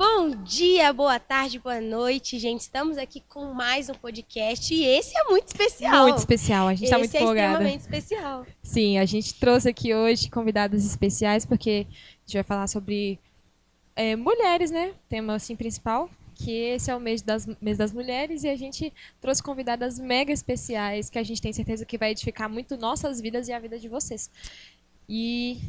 Bom dia, boa tarde, boa noite, gente. Estamos aqui com mais um podcast e esse é muito especial. Muito especial, a gente está muito empolgada. Extremamente especial. Sim, a gente trouxe aqui hoje convidadas especiais porque a gente vai falar sobre mulheres, né? Tema assim principal, que esse é o mês das mulheres e a gente trouxe convidadas mega especiais que a gente tem certeza que vai edificar muito nossas vidas e a vida de vocês. E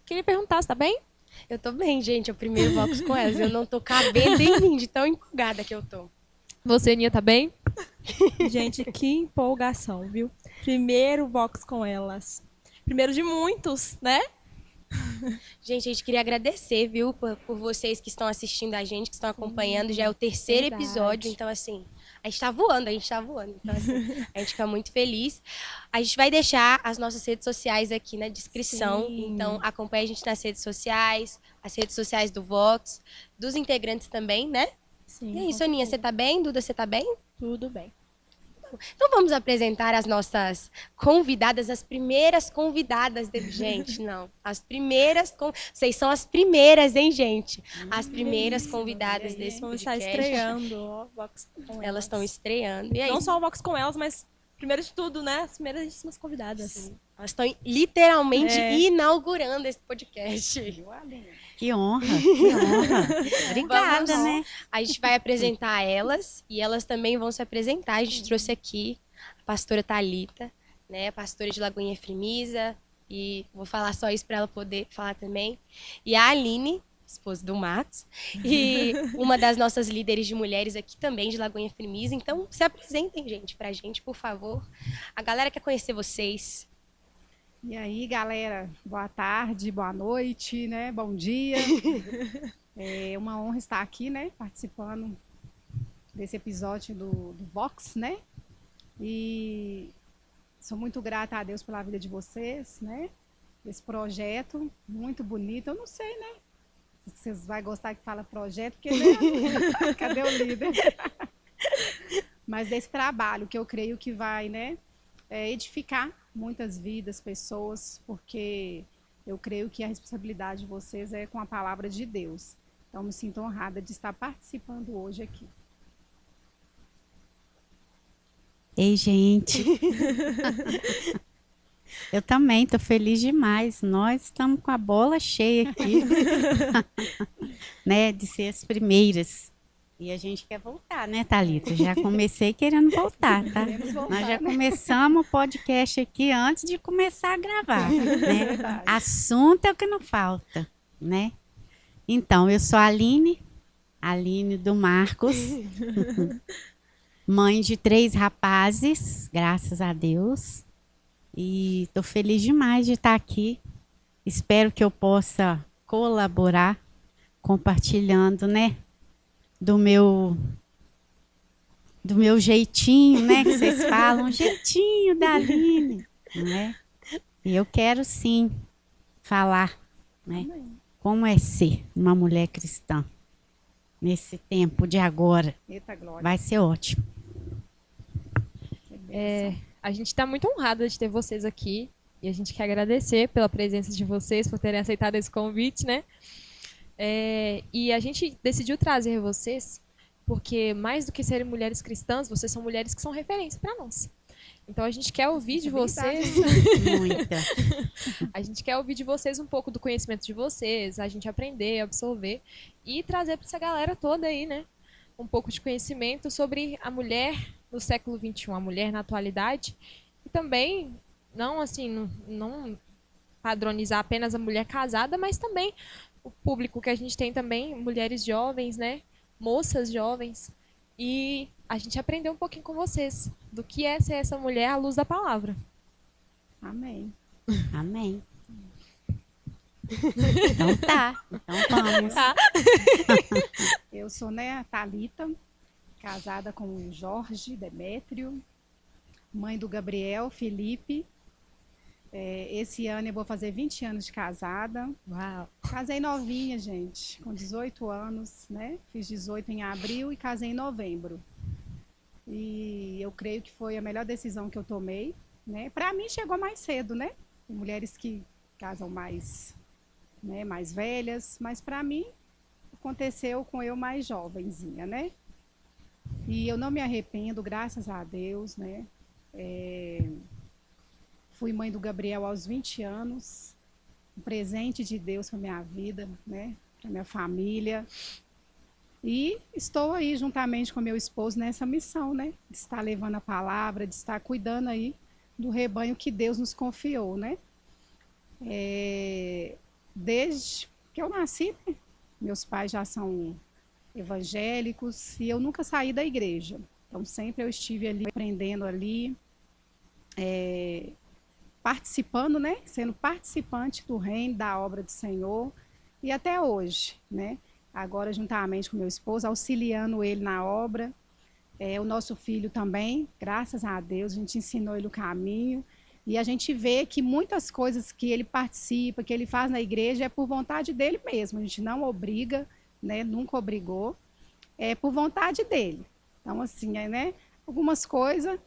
queria perguntar, você tá bem? Eu tô bem, gente. É o primeiro Vox com elas. Eu não tô cabendo em mim de tão empolgada que eu tô. Você, Aninha, tá bem? Gente, que empolgação, viu? Primeiro Vox com elas. Primeiro de muitos, né? Gente, a gente queria agradecer, viu, por vocês que estão assistindo a gente, que estão acompanhando. Já é o terceiro verdade. episódio, então assim, a gente tá voando. Então assim, a gente fica muito feliz. A gente vai deixar as nossas redes sociais aqui na descrição, Sim. então acompanhe a gente nas redes sociais, as redes sociais do Vox, dos integrantes também, né? Sim. E é isso, Aninha, você tá bem? Duda, você tá bem? Tudo bem. Então vamos apresentar as nossas convidadas, as primeiras convidadas gente, não, as primeiras, vocês são as primeiras, hein, gente? As primeiras convidadas desse Vamos podcast. estar estreando o Vox com elas. Elas estão estreando. E aí, Não só o Vox com elas, mas primeiro de tudo, né? As primeiras convidadas. sim, elas estão literalmente É. inaugurando esse podcast. Que honra, que honra. Obrigada, Vamos- né? A gente vai apresentar elas e elas também vão se apresentar. A gente trouxe aqui a pastora Thalita, né, pastora de Lagoinha Firmeza, e vou falar só isso para ela poder falar também. E a Aline, esposa do Marcos, e uma das nossas líderes de mulheres aqui também de Lagoinha Firmeza. Então, se apresentem, gente, pra gente, por favor. A galera quer conhecer vocês. E aí, galera, boa tarde, boa noite, né? Bom dia. É uma honra estar aqui, né? Participando desse episódio do Vox, né? E sou muito grata a Deus pela vida de vocês, né? Esse projeto muito bonito. Eu não sei, né? Se vocês vão gostar que fala projeto, porque né? Cadê o líder? Mas desse trabalho que eu creio que vai, né? Edificar muitas vidas, pessoas, porque eu creio que a responsabilidade de vocês é com a palavra de Deus. Então, me sinto honrada de estar participando hoje aqui. Ei, gente. Eu também estou feliz demais. Nós estamos com a bola cheia aqui, né? De ser as primeiras. E a gente quer voltar, né, Thalita? Já comecei querendo voltar, tá? Queremos voltar, Nós já né? começamos o podcast aqui antes de começar a gravar, né? Verdade. Assunto é o que não falta, né? Então, eu sou a Aline do Marcos, mãe de 3 rapazes, graças a Deus. E estou feliz demais de estar aqui. Espero que eu possa colaborar, compartilhando, né? Do meu jeitinho, né? Que vocês falam, jeitinho da Aline, né? E eu quero sim falar, né? Como é ser uma mulher cristã nesse tempo de agora. Eita glória. Vai ser ótimo. A gente está muito honrada de ter vocês aqui e a gente quer agradecer pela presença de vocês, por terem aceitado esse convite, né? E a gente decidiu trazer vocês porque, mais do que serem mulheres cristãs, vocês são mulheres que são referência para nós. Então, a gente quer ouvir de vocês... Muita. A gente quer ouvir de vocês um pouco do conhecimento de vocês, a gente aprender, absorver e trazer para essa galera toda aí, né? Um pouco de conhecimento sobre a mulher no século XXI, a mulher na atualidade. E também, não assim, não padronizar apenas a mulher casada, mas também o público que a gente tem também, mulheres jovens, né? Moças jovens. E a gente aprendeu um pouquinho com vocês do que é ser essa mulher à luz da palavra. Amém. Amém. Então tá. Então vamos. Tá? Eu sou, né, a Thalita, casada com o Jorge Demétrio, mãe do Gabriel Felipe. Esse ano eu vou fazer 20 anos de casada. Uau! Casei novinha, gente, com 18 anos, né? Fiz 18 em abril e casei em novembro. E eu creio que foi a melhor decisão que eu tomei, né? Para mim chegou mais cedo, né? Tem mulheres que casam mais, né, mais velhas, mas para mim aconteceu com eu mais jovenzinha, né? E eu não me arrependo, graças a Deus, né? Fui mãe do Gabriel aos 20 anos, um presente de Deus para minha vida, né? Para minha família. E estou aí juntamente com meu esposo nessa missão, né? De estar levando a palavra, de estar cuidando aí do rebanho que Deus nos confiou, né? Desde que eu nasci, né? Meus pais já são evangélicos e eu nunca saí da igreja. Então sempre eu estive ali aprendendo ali, participando, né? Sendo participante do reino, da obra do Senhor e até hoje, né? Agora juntamente com meu esposo, auxiliando ele na obra. O nosso filho também, graças a Deus, a gente ensinou ele o caminho. E a gente vê que muitas coisas que ele participa, que ele faz na igreja, é por vontade dele mesmo. A gente não obriga, né? Nunca obrigou. É por vontade dele. Então, assim, né? Algumas coisas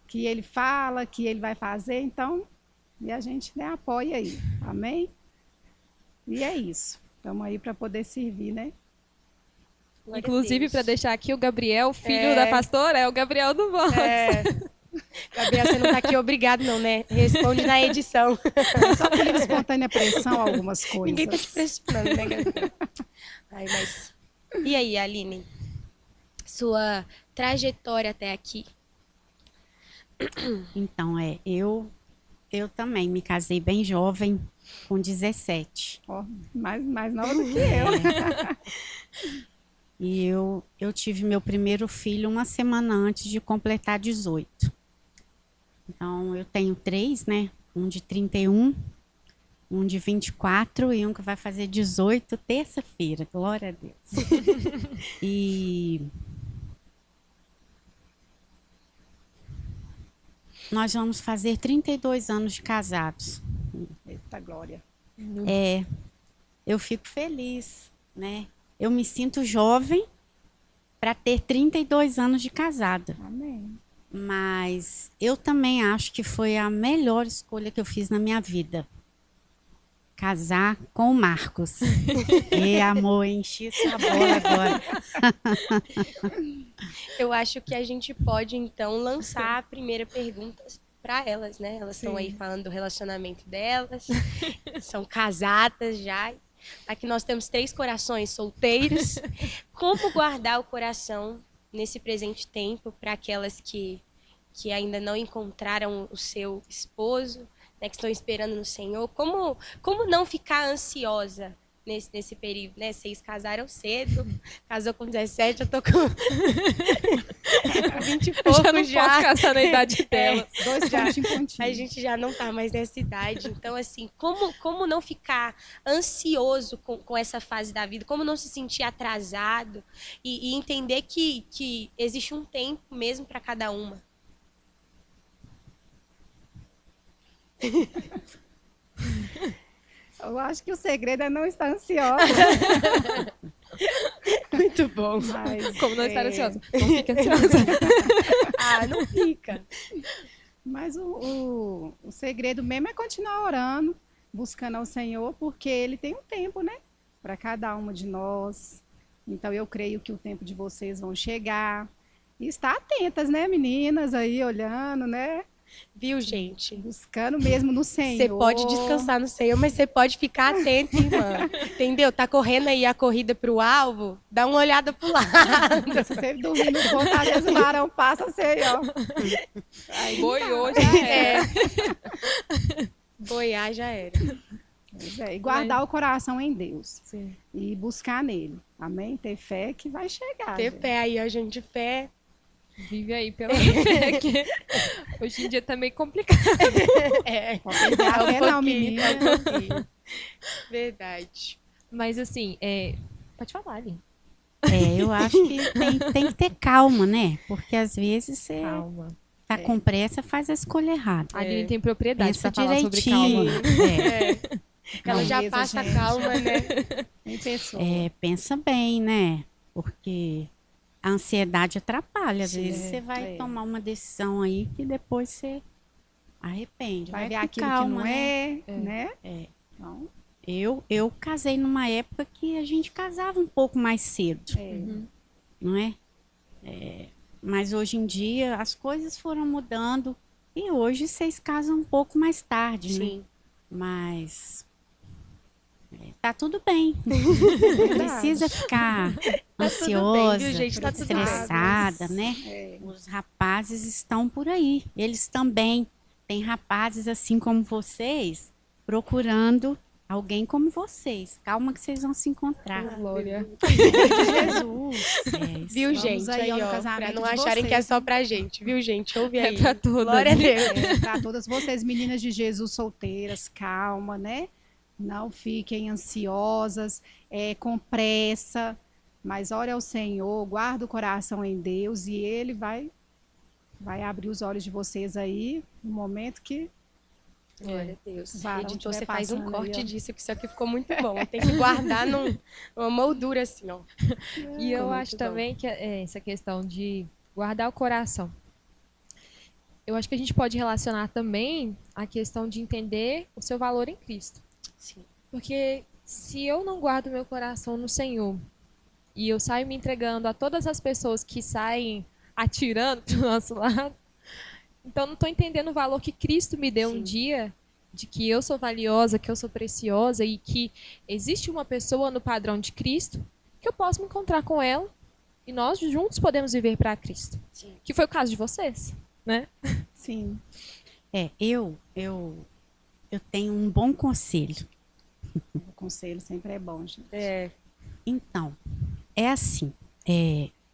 que ele fala, que ele vai fazer, então, e a gente, né, apoia aí. Amém? E é isso. Estamos aí para poder servir, né? Glória a Inclusive, Deus. para deixar aqui, o Gabriel, filho da pastora, é o Gabriel do Vox. Gabriel, você não tá aqui obrigado, não, né? Responde na edição. Só por livre espontânea pressão algumas coisas. Ninguém tá te pressionando, né, Gabriel? Ai, mas... E aí, Aline? Sua trajetória até aqui? Então, eu também me casei bem jovem, com 17. Ó, mais nova do que eu. E eu tive meu primeiro filho uma semana antes de completar 18. Então, eu tenho 3, né? Um de 31, um de 24 e um que vai fazer 18 terça-feira. Glória a Deus. E nós vamos fazer 32 anos de casados. Eita glória. Eu fico feliz, né? Eu me sinto jovem para ter 32 anos de casada. Amém. Mas eu também acho que foi a melhor escolha que eu fiz na minha vida. Casar com o Marcos. E amor, enchi essa bola agora. Eu acho que a gente pode, então, lançar a primeira pergunta para elas, né? Elas estão aí falando do relacionamento delas, são casadas já. Aqui nós temos 3 corações solteiros. Como guardar o coração nesse presente tempo para aquelas que ainda não encontraram o seu esposo, né, que estão esperando no Senhor? Como não ficar ansiosa nesse período, né? Vocês casaram cedo, casou com 17, eu tô com 20 e pouco Já não posso casar na idade dela. 2 pontinhos em pontinho. A gente já não tá mais nessa idade. Então, assim, como não ficar ansioso com essa fase da vida? Como não se sentir atrasado? E entender que existe um tempo mesmo para cada uma. Eu acho que o segredo é não estar ansiosa. Muito bom. Mas, Como não estar ansiosa? Não fique ansiosa. Ah, não fica. Mas o segredo mesmo é continuar orando, buscando ao Senhor, porque Ele tem um tempo, né? Para cada uma de nós. Então eu creio que o tempo de vocês vão chegar. E estar atentas, né, meninas, aí olhando, né? Viu, gente? Buscando mesmo no Senhor. Você pode descansar no Senhor, mas você pode ficar atento, irmã. Entendeu? Tá correndo aí a corrida pro alvo, dá uma olhada pro lado. Se você dormir no ponto, às vezes o varão passa, você aí, ó. Aí, Boiou, já era. Boiar já era. Pois é, e guardar o coração em Deus. Sim. E buscar nele. Amém? Ter fé que vai chegar. Ter gente. fé aí, ó, gente. Fé. Vive aí pela fé, que hoje em dia tá meio complicado. É. Pode ter a fé não, pouquinho, menina. é um pouquinho. Verdade. Mas assim, pode falar, Aline. Eu acho que tem que ter calma, né? Porque às vezes você Calma. tá com pressa, faz a escolha errada. A Aline tem propriedade Pensa pra falar sobre calma. direitinho. Ela já Beleza, passa gente. calma, né? Tem pessoa. Pensa bem, né? Porque a ansiedade atrapalha. Às Sim, vezes você vai é. tomar uma decisão aí que depois você arrepende. Vai ver com aquilo calma, que não né? é, né? É. Então, eu casei numa época que a gente casava um pouco mais cedo, não é? Mas hoje em dia as coisas foram mudando e hoje vocês casam um pouco mais tarde, né? Sim. Mas tá tudo bem. Não precisa ficar ansiosa, viu, gente? Tá tudo bem. estressada, né? Os rapazes estão por aí. Eles também. Tem rapazes assim como vocês procurando alguém como vocês. Calma que vocês vão se encontrar. Glória. Jesus. Viu, Vamos gente? aí, Aí, ó, no ó, pra casamento não de acharem que é vocês, só pra gente, viu, gente? Ouve aí. pra todas. Glória a Deus. Para todas vocês, meninas de Jesus solteiras, calma, né? Não fiquem ansiosas, com pressa, mas ore ao Senhor, guarda o coração em Deus e Ele vai abrir os olhos de vocês aí no momento que Glória a Deus. Varão Editor, tiver você faz um passando corte aí, ó. disso, que isso aqui ficou muito bom. Tem que guardar numa moldura assim, ó. E eu Ficou acho muito também que essa questão de guardar o coração. Eu acho que a gente pode relacionar também a questão de entender o seu valor em Cristo. Sim. Porque se eu não guardo meu coração no Senhor e eu saio me entregando a todas as pessoas que saem atirando pro nosso lado, então não estou entendendo o valor que Cristo me deu um dia, de que eu sou valiosa, que eu sou preciosa e que existe uma pessoa no padrão de Cristo que eu posso me encontrar com ela e nós juntos podemos viver para Cristo. Sim. Que foi o caso de vocês, né? sim, Eu tenho um bom conselho. o conselho sempre é bom, gente. Então, é assim,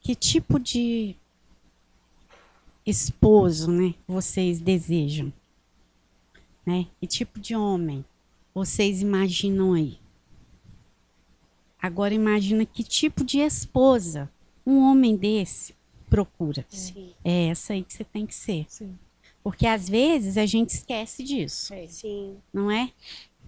que tipo de esposo, né, vocês desejam? Né? Que tipo de homem vocês imaginam aí? Agora imagina que tipo de esposa um homem desse procura. Sim. É essa aí que você tem que ser. Sim. Porque às vezes a gente esquece disso, Sim. não é?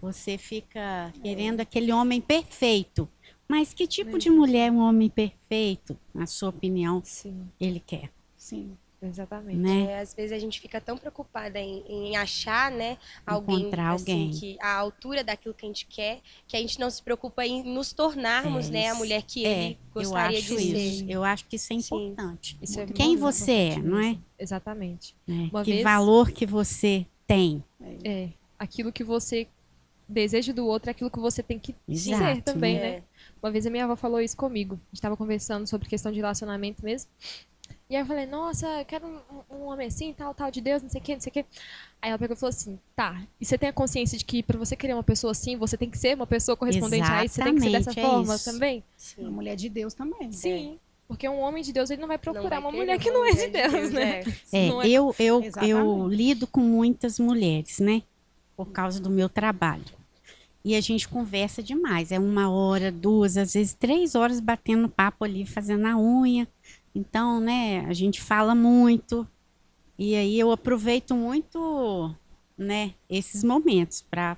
Você fica querendo aquele homem perfeito. Mas que tipo de mulher um homem perfeito, na sua opinião, Sim, ele quer? Sim, exatamente. Né? Às vezes a gente fica tão preocupada em achar, né, alguém, Encontrar alguém. assim, que a altura daquilo que a gente quer, que a gente não se preocupa em nos tornarmos, né, a mulher que ele gostaria eu acho de isso. ser. Eu acho que isso é Sim. importante. Isso é Quem muito você é, importante não é? mesmo. Exatamente. Né? Uma Que vez- valor que você tem. É, aquilo que você deseja do outro é aquilo que você tem que Exato, ser também, né? né? Uma vez a minha avó falou isso comigo. A gente tava conversando sobre questão de relacionamento mesmo. E aí eu falei, nossa, eu quero um homem assim, tal de Deus, não sei o que, não sei o que. Aí ela pegou e falou assim, tá, e você tem a consciência de que pra você querer uma pessoa assim, você tem que ser uma pessoa correspondente a isso? Você tem que ser dessa Exatamente, é forma isso. também? uma mulher de Deus também. Sim. Porque um homem de Deus, ele não vai procurar uma vai mulher querer que não é de mulher Deus, né? Não é- Eu Exatamente. lido com muitas mulheres, né? Por causa do meu trabalho. E a gente conversa demais. É 1 hora, 2, às vezes 3 horas batendo papo ali, fazendo a unha. Então, né, a gente fala muito. E aí eu aproveito muito, né, esses momentos para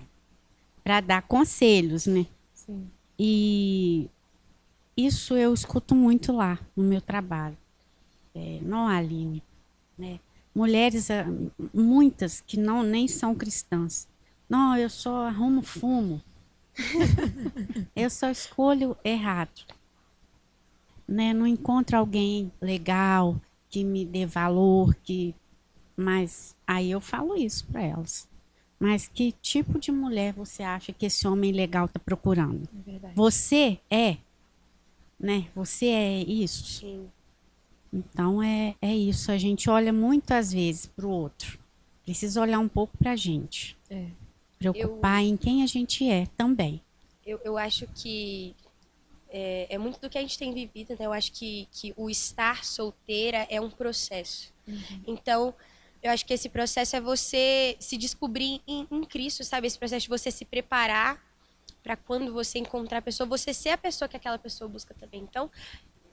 dar conselhos, né? Sim. E isso eu escuto muito lá no meu trabalho. Não, Aline, né? Mulheres, muitas que nem são cristãs. Não, eu só arrumo fumo. Eu só escolho errado. Né? Não encontro alguém legal, que me dê valor, mas aí eu falo isso para elas. Mas que tipo de mulher você acha que esse homem legal está procurando? É verdade. Você é, né? Você é isso. Sim. Então é isso. A gente olha muitas vezes para o outro. Precisa olhar um pouco para a gente. É. Preocupar em quem a gente é também. Eu acho que é muito do que a gente tem vivido, né? Eu acho que o estar solteira é um processo. Então, eu acho que esse processo é você se descobrir em Cristo, sabe? Esse processo de você se preparar para quando você encontrar a pessoa, você ser a pessoa que aquela pessoa busca também. Então,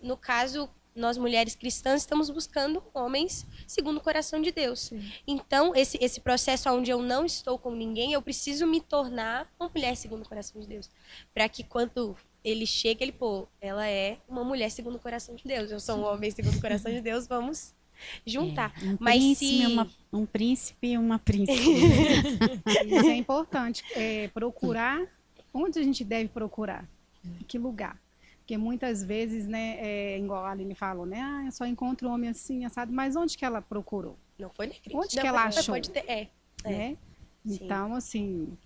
no caso, nós mulheres cristãs estamos buscando homens segundo o coração de Deus. Sim. Então, esse processo onde eu não estou com ninguém, eu preciso me tornar uma mulher segundo o coração de Deus. Para que quando ele chega, ela é uma mulher segundo o coração de Deus. Eu sou um homem segundo o coração de Deus, vamos juntar. Mas Um príncipe e uma princesa. Isso é importante. Procurar onde a gente deve procurar? Em que lugar? Porque muitas vezes, né, igual a Aline falou, né, eu só encontro homem assim, assado, mas onde que ela procurou? Não foi na igreja. Onde Não, que ela mas achou? pode ter, Né? Sim. Então, assim,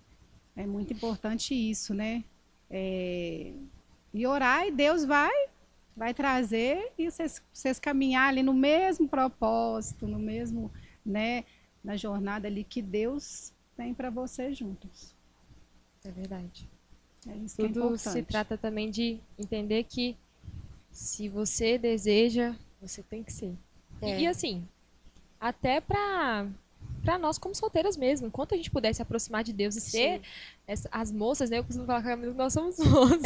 é muito importante isso, né? E orar e Deus vai trazer e vocês caminhar ali no mesmo propósito, no mesmo, né, na jornada ali que Deus tem para vocês juntos. É verdade. É isso que é Tudo importante. se trata também de entender que se você deseja, você tem que ser. E assim, até pra nós como solteiras mesmo, enquanto a gente puder se aproximar de Deus e ser as moças, né? Eu costumo falar que nós somos moças.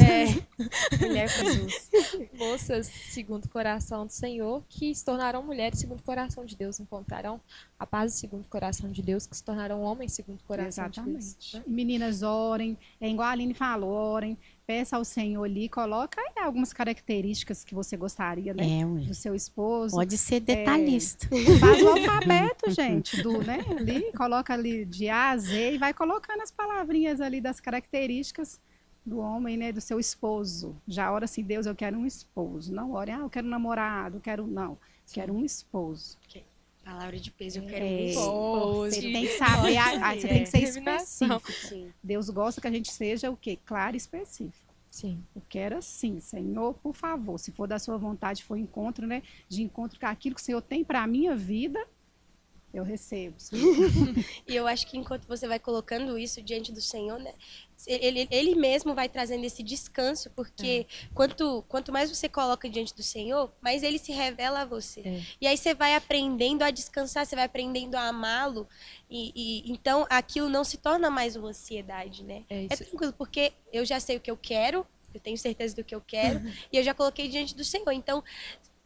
Mulher com Jesus. Moças segundo o coração do Senhor, que se tornarão mulheres segundo o coração de Deus, encontrarão a paz segundo o coração de Deus, que se tornarão homens segundo o coração de Deus. Exatamente. Meninas, orem. É igual a Aline falou, orem. Peça ao Senhor ali, coloca aí algumas características que você gostaria, né? Ué. Do seu esposo. Pode ser detalhista. Faz o alfabeto, gente, né? Ali, coloca ali de A a Z e vai colocando as palavrinhas ali das características do homem, né? Do seu esposo. Já ora assim, Deus, eu quero um esposo. Não ore, eu quero um namorado, não. Quero um esposo. Palavra de peso, eu quero um esposo. Você tem que saber, você tem que ser Determinação. específico. Sim. Deus gosta que a gente seja o quê? Claro e específico. Sim. Eu quero assim, Senhor, por favor, se for da sua vontade, for encontro, né? De encontro com aquilo que o Senhor tem para a minha vida, eu recebo. E eu acho que enquanto você vai colocando isso diante do Senhor, né, ele mesmo vai trazendo esse descanso, porque quanto mais você coloca diante do Senhor, mais ele se revela a você. E aí você vai aprendendo a descansar, você vai aprendendo a amá-lo, e então aquilo não se torna mais uma ansiedade, né? É tranquilo, porque eu já sei o que eu quero, eu tenho certeza do que eu quero, e eu já coloquei diante do Senhor. Então,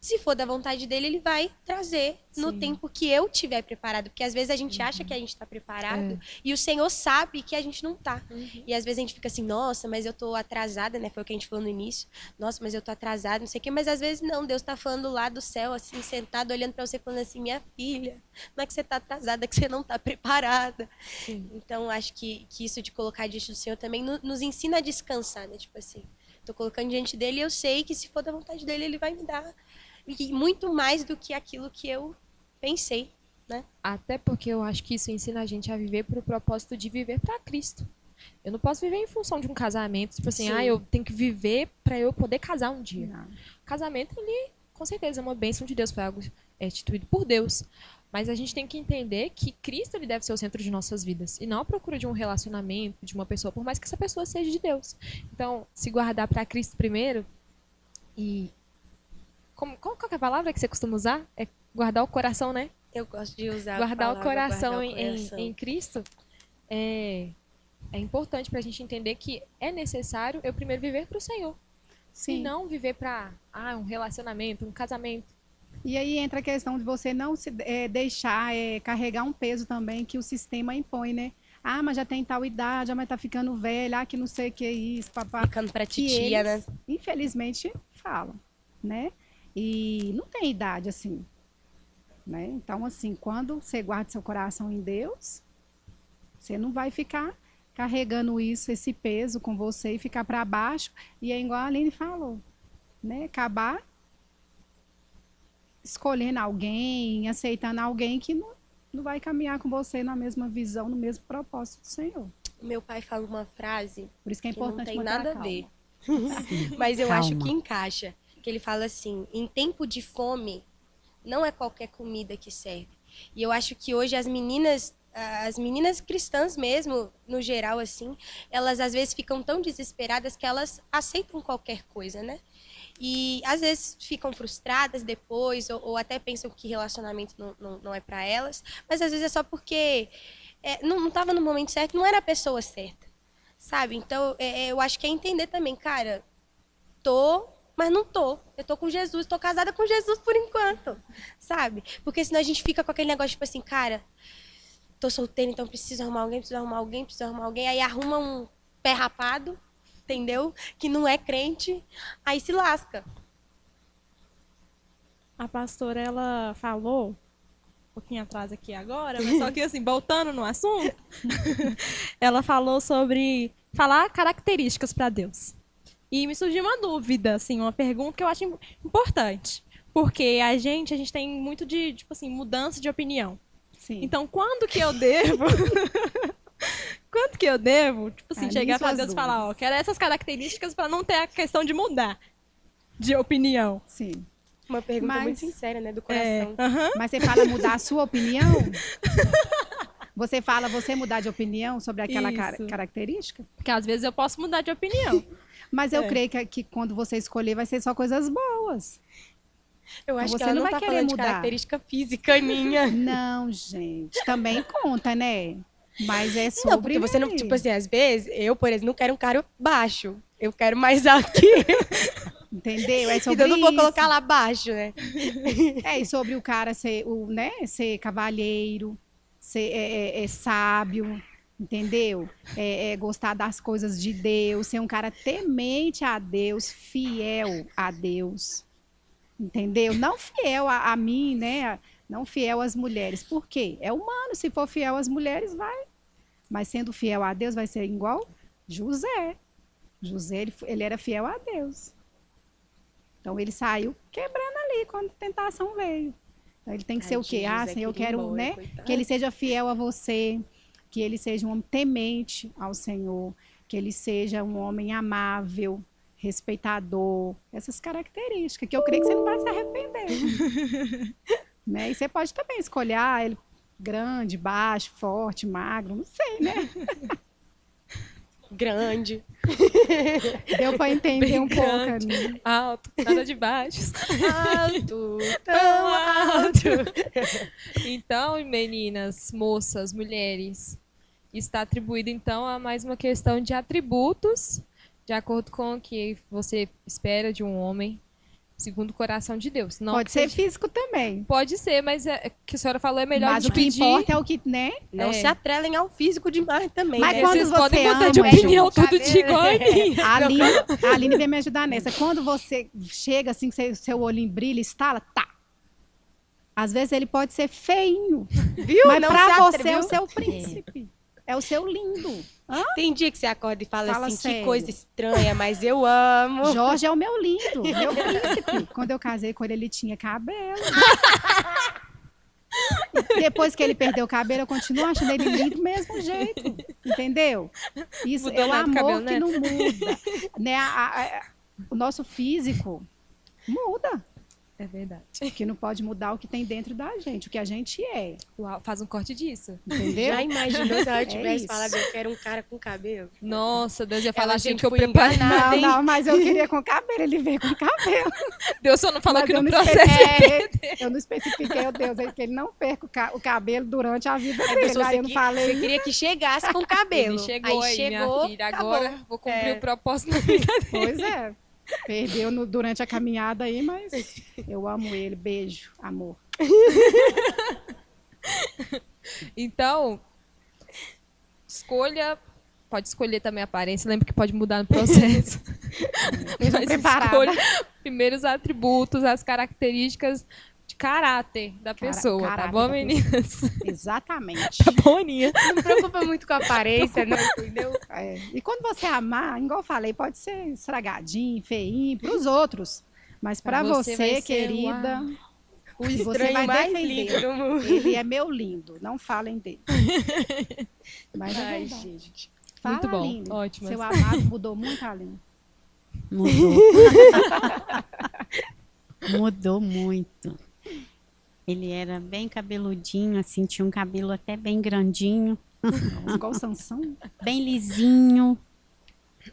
se for da vontade dele, ele vai trazer no tempo que eu tiver preparado. Porque às vezes a gente acha que a gente está preparado e o Senhor sabe que a gente não tá. E às vezes a gente fica assim, nossa, mas eu tô atrasada, né? Foi o que a gente falou no início. Nossa, mas eu tô atrasada, não sei o quê. Mas às vezes não, Deus tá falando lá do céu, assim, sentado, olhando para você, falando assim, minha filha, não é que você tá atrasada, é que você não tá preparada. Então, acho que isso de colocar diante do Senhor também nos ensina a descansar, né? Tipo assim, tô colocando diante dele e eu sei que se for da vontade dele, ele vai me dar. E muito mais do que aquilo que eu pensei, né? Até porque eu acho que isso ensina a gente a viver pro propósito de viver para Cristo. Eu não posso viver em função de um casamento, tipo assim, eu tenho que viver para eu poder casar um dia. Não. O casamento, ele, com certeza, é uma bênção de Deus, foi algo instituído por Deus. Mas a gente tem que entender que Cristo ele deve ser o centro de nossas vidas. E não a procura de um relacionamento, de uma pessoa, por mais que essa pessoa seja de Deus. Então, se guardar para Cristo primeiro e... Qual que é a palavra que você costuma usar? É guardar o coração, né? Eu gosto de usar Guardar o coração guardar o coração. em Cristo é importante para a gente entender que é necessário eu primeiro viver para o Senhor. Sim. E não viver para um relacionamento, um casamento. E aí entra a questão de você não se deixar carregar um peso também que o sistema impõe, né? Ah, mas já tem tal idade, mas tá ficando velha, que não sei o que é isso, papá. Ficando pra Que titia, eles, né? infelizmente, falam, né? E não tem idade assim, né? Então, assim, quando você guarda seu coração em Deus, você não vai ficar carregando esse peso com você e ficar para baixo. E é igual a Aline falou, né? Acabar escolhendo alguém, aceitando alguém que não vai caminhar com você na mesma visão, no mesmo propósito do Senhor. Meu pai fala uma frase Por isso que é que não importante tem manter nada a calma. ver. Mas eu Calma. acho que encaixa. Que ele fala assim, em tempo de fome, não é qualquer comida que serve. E eu acho que hoje as meninas cristãs mesmo, no geral, assim, elas às vezes ficam tão desesperadas que elas aceitam qualquer coisa, né? E às vezes ficam frustradas depois, ou até pensam que relacionamento não é pra elas, mas às vezes é só porque não estava no momento certo, não era a pessoa certa, sabe? Então, eu acho que é entender também, cara, mas não tô. Eu tô com Jesus, tô casada com Jesus por enquanto, sabe? Porque senão a gente fica com aquele negócio, tipo assim, cara, tô solteira, então preciso arrumar alguém, aí arruma um pé rapado, entendeu? Que não é crente, aí se lasca. A pastora, ela falou, um pouquinho atrás aqui agora, mas só que assim, voltando no assunto, ela falou sobre falar características para Deus. E me surgiu uma dúvida, assim, uma pergunta que eu acho importante. Porque a gente tem muito de, tipo assim, mudança de opinião. Sim. Então, quando que eu devo... quando que eu devo, tipo assim, chegar para Deus e falar, ó, quero essas características para não ter a questão de mudar de opinião. Sim. Uma pergunta muito sincera, né? Do coração. Mas você fala mudar a sua opinião? Você fala você mudar de opinião sobre aquela característica? Porque às vezes eu posso mudar de opinião. Mas eu creio que quando você escolher vai ser só coisas boas. Eu acho Então que você ela não não vai tá querer falando de mudar. característica física minha. Não, gente. Também conta, né? Mas é sobre... Não, porque você não... Tipo assim, às vezes, eu, por exemplo, não quero um cara baixo. Eu quero mais alto que eu. Entendeu? É sobre Então eu não vou isso. colocar lá baixo, né? É, e sobre o cara ser, ser cavalheiro, ser sábio, entendeu? Gostar das coisas de Deus, ser um cara temente a Deus, fiel a Deus, entendeu? Não fiel a mim, né? Não fiel às mulheres. Por quê? É humano, se for fiel às mulheres, vai. Mas sendo fiel a Deus, vai ser igual José. José, ele era fiel a Deus. Então, ele saiu quebrando ali quando a tentação veio. Então, ele tem que ser o quê? Ah, Senhor, eu quero, né? Que ele seja fiel a você, que ele seja um homem temente ao Senhor, que ele seja um homem amável, respeitador, essas características, que eu creio que você não vai se arrepender. Né? E você pode também escolher ele grande, baixo, forte, magro, não sei, né? Grande. Deu para entender Bem um grande. pouco, né? Alto, nada de baixo. Alto, tão alto. Então, meninas, moças, mulheres, está atribuído então a mais uma questão de atributos, de acordo com o que você espera de um homem, segundo o coração de Deus. Não Pode que ser seja- físico também. Pode ser, mas que a senhora falou é melhor Mas de o que pedir. importa é o que, né? Não se atrelem ao físico demais também, Mas né? quando Vocês você podem mudar de ama, opinião gente, tudo de igual a mim. A Aline vem me ajudar nessa. Quando você chega assim, que seu olhinho brilha, estala, tá. Às vezes ele pode ser feinho, Viu? mas Não pra se você atreveu. é o seu príncipe. É o seu lindo. Tem dia que você acorda e fala, Fala assim, que sério. coisa estranha, mas eu amo. Jorge é o meu lindo, meu príncipe. Quando eu casei com ele, ele tinha cabelo. Depois que ele perdeu o cabelo, eu continuo achando ele lindo do mesmo jeito. Entendeu? Isso Mudou é o nada do amor cabelo, que né? não muda. Né? O nosso físico muda. É verdade. Que não pode mudar o que tem dentro da gente, o que a gente é. Uau, faz um corte disso. Entendeu? Já imaginou se ela tivesse isso. falado, eu quero um cara com cabelo? Nossa, Deus ia falar Ela, assim gente, que eu fui preparei. enganada. Não, não, mas eu queria com cabelo, ele veio com cabelo. Deus só não falou Mas que eu no não processo. eu não especifiquei, oh Deus, que ele não perca o cabelo durante a vida Aí, dele. pessoa, Aí eu não você falei. queria que chegasse com cabelo. Ele chegou aí, minha filha. Agora acabou. vou cumprir É. o propósito da vida dele. Pois é. Perdeu durante a caminhada aí, mas eu amo ele. Beijo, amor. Então, escolha. Pode escolher também a aparência. Lembra que pode mudar no processo. Esteja Mas preparada. escolha primeiro os atributos, as características de caráter da pessoa, tá caráter bom, da meninas? Exatamente. Tá bom, Aninha? Não me preocupa muito com a aparência, não, entendeu? É. E quando você amar, igual eu falei, pode ser estragadinho, feinho, para os outros. Mas para Pra você vai você, ser querida, O você estranho vai mais defender. lindo do mundo. Ele é meu lindo. Não falem dele. Mas é Ai, verdade. gente. Fala, Muito bom, Aline. ótimo. Seu amado mudou muito, Aline. Mudou. Mudou muito. Ele era bem cabeludinho, assim, tinha um cabelo até bem grandinho, Igual o Sansão. bem lisinho.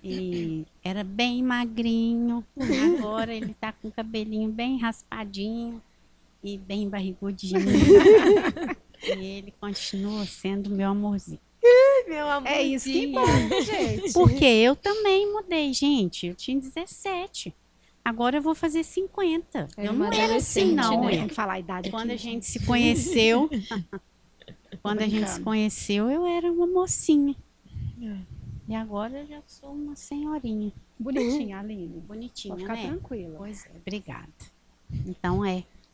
E era bem magrinho. Agora ele tá com o cabelinho bem raspadinho e bem barrigudinho. E ele continua sendo meu amorzinho. Meu amor. É isso que importa, gente. Porque eu também mudei, gente. Eu tinha 17. Agora eu vou fazer 50. É Eu não uma era assim, adolescente, não. né? ué. Tem que falar a idade Quando aqui. a gente se conheceu, quando a gente se brincando. conheceu, eu era uma mocinha. E agora eu já sou uma senhorinha. Bonitinha, Aline. Bonitinha, Pode ficar né? tranquila. Pois é, obrigada. Então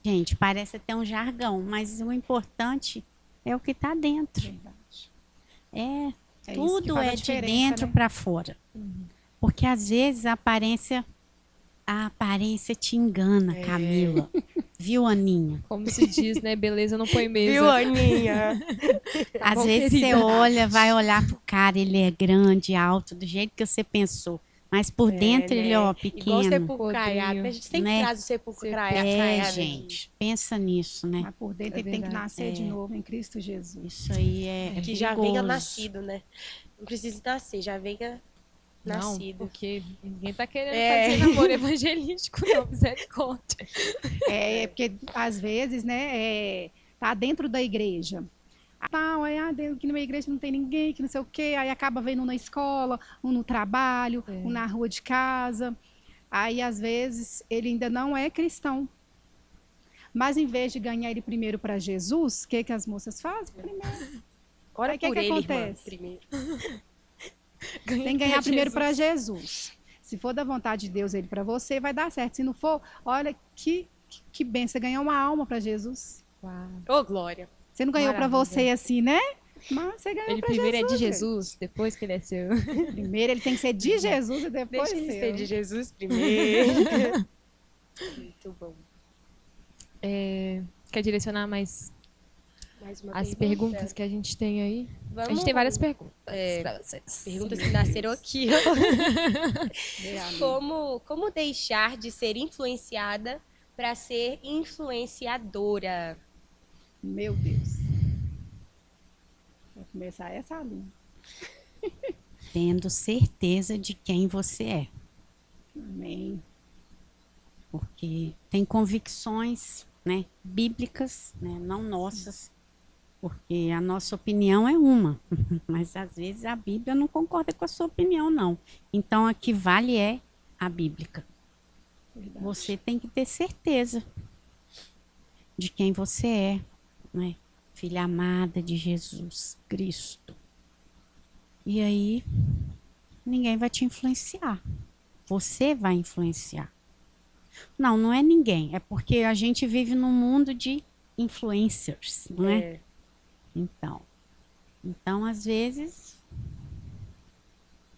gente, parece até um jargão, mas o importante é o que está dentro. Verdade. É É isso que Tudo faz a é de diferença, dentro né? para fora. Porque às vezes a aparência te engana, Camila. Viu, Aninha? Como se diz, né? Beleza não põe mesa. Viu, Aninha? Às bom, vezes você querida. olha, vai olhar pro cara, ele é grande, alto, do jeito que você pensou. Mas por dentro ele é ó, Igual o pequeno. sepulcro caiado. Podrinho. A gente sempre Né? traz o sepulcro É, caiado aqui. Gente, pensa nisso, né? Mas por dentro É ele tem que verdade. nascer de novo em Cristo Jesus. Isso aí é Que já venha perigoso. nascido, né? Não precisa nascer, já venha Não, nascido. porque ninguém tá querendo É. fazer namoro evangelístico, não, misericórdia. É porque às vezes, né, tá dentro da igreja. Tal, dentro que numa igreja não tem ninguém, que não sei o quê, aí acaba vendo um na escola, um no trabalho, um na rua de casa. Aí, às vezes, ele ainda não é cristão. Mas em vez de ganhar ele primeiro para Jesus, o que que as moças fazem? Primeiro. Ora Aí, o que por que ele, irmã, acontece? primeiro. Tem que ganhar primeiro para Jesus. Se for da vontade de Deus ele para você, vai dar certo. Se não for, olha que bem, você ganhou uma alma para Jesus. Uau. Ô, Glória. Você não ganhou para Maravilha. você assim, né? Mas você ganhou Ele para primeiro Jesus. é de gente. Jesus, depois que ele é seu. Primeiro ele tem que ser de Jesus e depois Deixa ele seu. ser de Jesus primeiro. Muito bom. Quer direcionar mais Mais uma as pergunta? perguntas que a gente tem aí? Vamos... A gente tem várias perguntas É, pra vocês. perguntas que nasceram aqui. ó. É, amiga. Como deixar de ser influenciada para ser influenciadora? Meu Deus. Vai começar essa aluna. Tendo certeza de quem você é. Amém. Porque tem convicções, né, bíblicas, né, não nossas. Porque a nossa opinião é uma, mas às vezes a Bíblia não concorda com a sua opinião, não. Então a que vale é a bíblica. Verdade. Você tem que ter certeza de quem você é, né? Filha amada de Jesus Cristo. E aí, ninguém vai te influenciar. Você vai influenciar. Não, não é ninguém. É porque a gente vive num mundo de influencers, não é? Então, às vezes,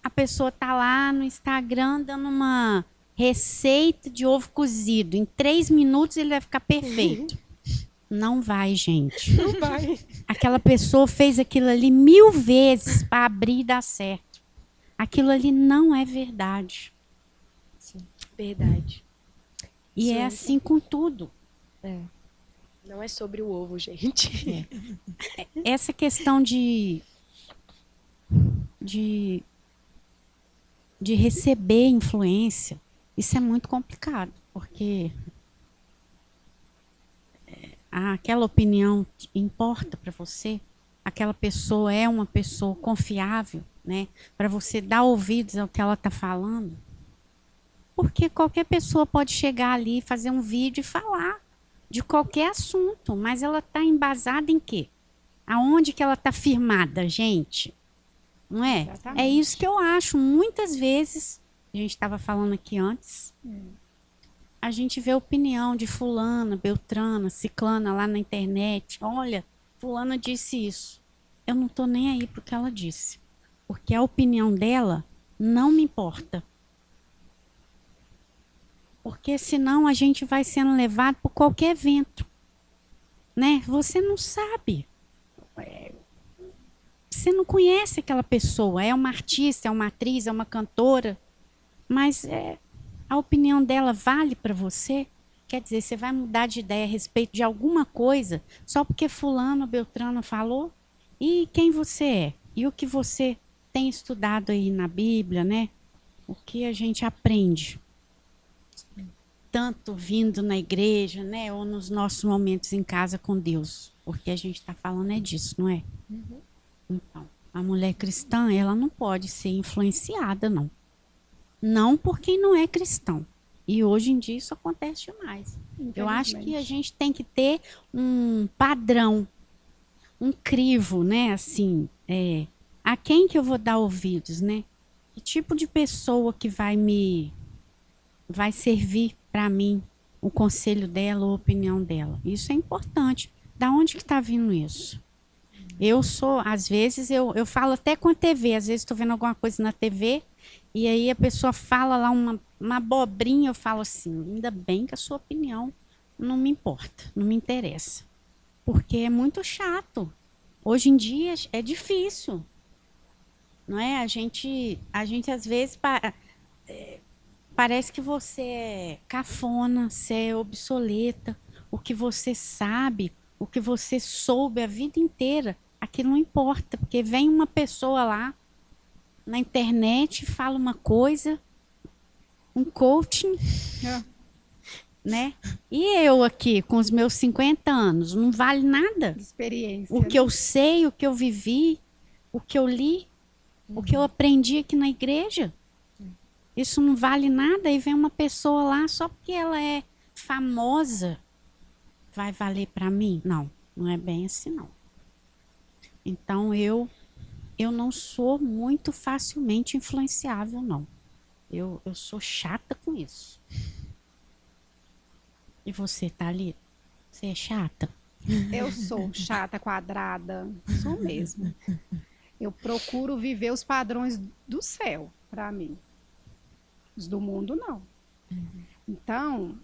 a pessoa tá lá no Instagram dando uma receita de ovo cozido. Em 3 minutos ele vai ficar perfeito. Não vai, gente. Não vai. Aquela pessoa fez aquilo ali 1000 vezes para abrir e dar certo. Aquilo ali não é verdade. Verdade. E é assim com tudo. Não é sobre o ovo, gente. Essa questão de receber influência, isso é muito complicado, porque aquela opinião importa para você, aquela pessoa é uma pessoa confiável, né? Para você dar ouvidos ao que ela está falando. Porque qualquer pessoa pode chegar ali, fazer um vídeo e falar de qualquer assunto, mas ela está embasada em quê? Aonde que ela está firmada, gente? Não é? Exatamente. É isso que eu acho. Muitas vezes, a gente estava falando aqui antes, a gente vê a opinião de fulana, beltrana, ciclana lá na internet. Olha, fulana disse isso. Eu não estou nem aí pro que ela disse. Porque a opinião dela não me importa. Porque senão a gente vai sendo levado por qualquer vento. Né? Você não sabe. Você não conhece aquela pessoa. É uma artista, é uma atriz, é uma cantora. Mas a opinião dela vale para você? Quer dizer, você vai mudar de ideia a respeito de alguma coisa só porque fulano, beltrano falou? E quem você é? E o que você tem estudado aí na Bíblia, né? O que a gente aprende? Tanto vindo na igreja, né? Ou nos nossos momentos em casa com Deus. Porque a gente está falando é disso, não é? Então, a mulher cristã, ela não pode ser influenciada, não. Não por quem não é cristão. E hoje em dia isso acontece demais. Eu acho que a gente tem que ter um padrão, um crivo, né? Assim, a quem que eu vou dar ouvidos, né? Que tipo de pessoa que vai servir para mim o conselho dela ou a opinião dela? Isso é importante. Da onde que está vindo isso? Eu sou, às vezes, eu falo até com a TV. Às vezes estou vendo alguma coisa na TV e aí a pessoa fala lá uma abobrinha. Eu falo assim, ainda bem que a sua opinião não me importa, não me interessa. Porque é muito chato. Hoje em dia é difícil. Não é? A gente às vezes, parece que você é cafona, você é obsoleta. O que você sabe, o que você soube a vida inteira, aquilo não importa. Porque vem uma pessoa lá na internet, fala uma coisa, um coaching, né? E eu aqui, com os meus 50 anos, não vale nada? De experiência. O que eu sei, o que eu vivi, o que eu li, o que eu aprendi aqui na igreja. Isso não vale nada. E vem uma pessoa lá, só porque ela é famosa, vai valer para mim? Não, não é bem assim, não. Então, eu não sou muito facilmente influenciável, não. Eu sou chata com isso. E você, Thalita? Você é chata? Eu sou chata, quadrada, sou mesmo. Eu procuro viver os padrões do céu, para mim. Os do mundo, não. Então,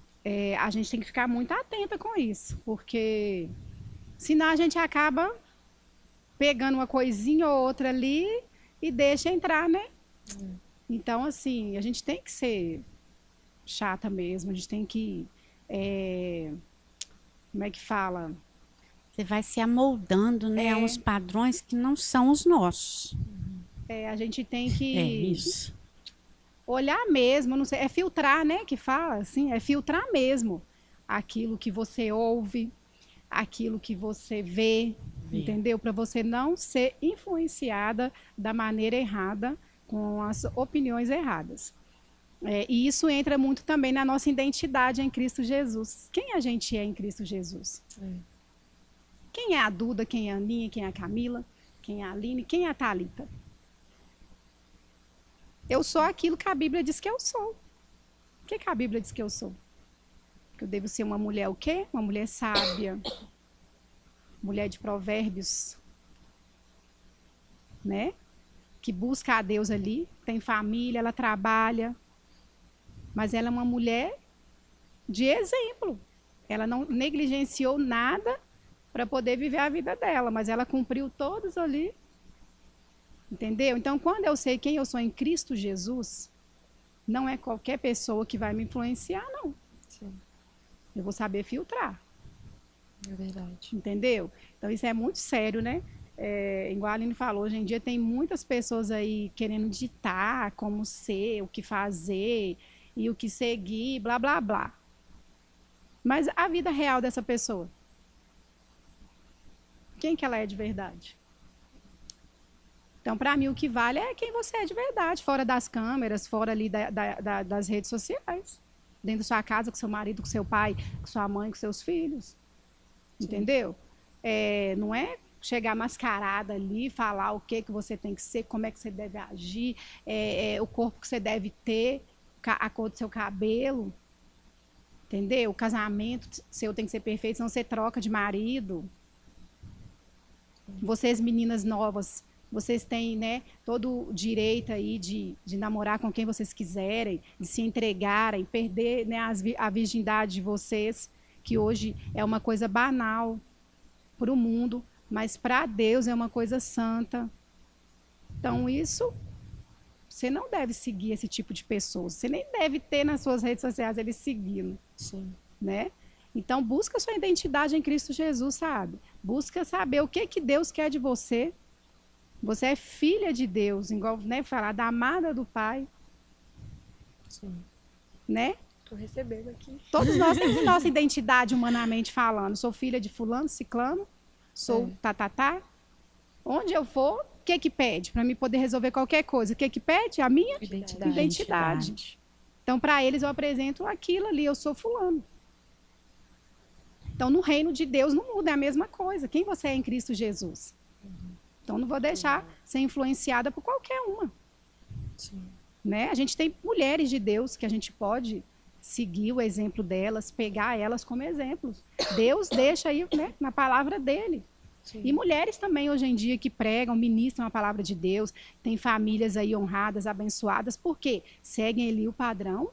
a gente tem que ficar muito atenta com isso, porque senão a gente acaba pegando uma coisinha ou outra ali e deixa entrar, né? Então, assim, a gente tem que ser chata mesmo, a gente tem que... como é que fala? Você vai se amoldando, né, a uns padrões que não são os nossos. A gente tem que Isso. olhar mesmo, não sei, filtrar, né, que fala assim, filtrar mesmo aquilo que você ouve, aquilo que você vê. Entendeu? Para você não ser influenciada da maneira errada, com as opiniões erradas. E isso entra muito também na nossa identidade em Cristo Jesus. Quem a gente é em Cristo Jesus? Quem é a Duda, quem é a Aninha, quem é a Camila, quem é a Aline, quem é a Thalita? Eu sou aquilo que a Bíblia diz que eu sou. O que a Bíblia diz que eu sou? Que eu devo ser uma mulher o quê? Uma mulher sábia. Mulher de provérbios, né? Que busca a Deus ali, tem família, ela trabalha, mas ela é uma mulher de exemplo. Ela não negligenciou nada para poder viver a vida dela, mas ela cumpriu todos ali. Entendeu? Então, quando eu sei quem eu sou em Cristo Jesus, não é qualquer pessoa que vai me influenciar, não. Sim. Eu vou saber filtrar. É verdade. Entendeu? Então, isso é muito sério, né? Igual a Aline falou, hoje em dia tem muitas pessoas aí querendo ditar como ser, o que fazer e o que seguir, blá, blá, blá. Mas a vida real dessa pessoa? Quem que ela é de verdade? Então, para mim, o que vale é quem você é de verdade, fora das câmeras, fora ali das redes sociais. Dentro da sua casa, com seu marido, com seu pai, com sua mãe, com seus filhos. Entendeu? Não é chegar mascarada ali, falar o que você tem que ser, como é que você deve agir, o corpo que você deve ter, a cor do seu cabelo. Entendeu? O casamento seu tem que ser perfeito, senão você troca de marido. Vocês, meninas novas, vocês têm, né, todo o direito aí de namorar com quem vocês quiserem, de se entregarem, perder, né, a virgindade de vocês, que hoje é uma coisa banal para o mundo, mas para Deus é uma coisa santa. Então, isso, você não deve seguir esse tipo de pessoas. Você nem deve ter nas suas redes sociais eles seguindo. Sim. Né? Então, busca a sua identidade em Cristo Jesus, sabe? Busca saber o que Deus quer de você. Você é filha de Deus, igual, né, falar da amada do Pai. Sim. Né? Estou recebendo aqui. Todos nós temos nossa identidade humanamente falando. Sou filha de fulano, ciclano, sou tatatá. Onde eu for, o que pede? Para mim poder resolver qualquer coisa. O que pede? A minha identidade. Então, para eles, eu apresento aquilo ali, eu sou fulano. Então, no reino de Deus não muda, é a mesma coisa. Quem você é em Cristo Jesus? Então, não vou deixar ser influenciada por qualquer uma. Sim. Né? A gente tem mulheres de Deus que a gente pode seguir o exemplo delas, pegar elas como exemplos. Deus deixa aí, né, na palavra dele. Sim. E mulheres também, hoje em dia, que pregam, ministram a palavra de Deus, tem famílias aí honradas, abençoadas, porque seguem ali o padrão,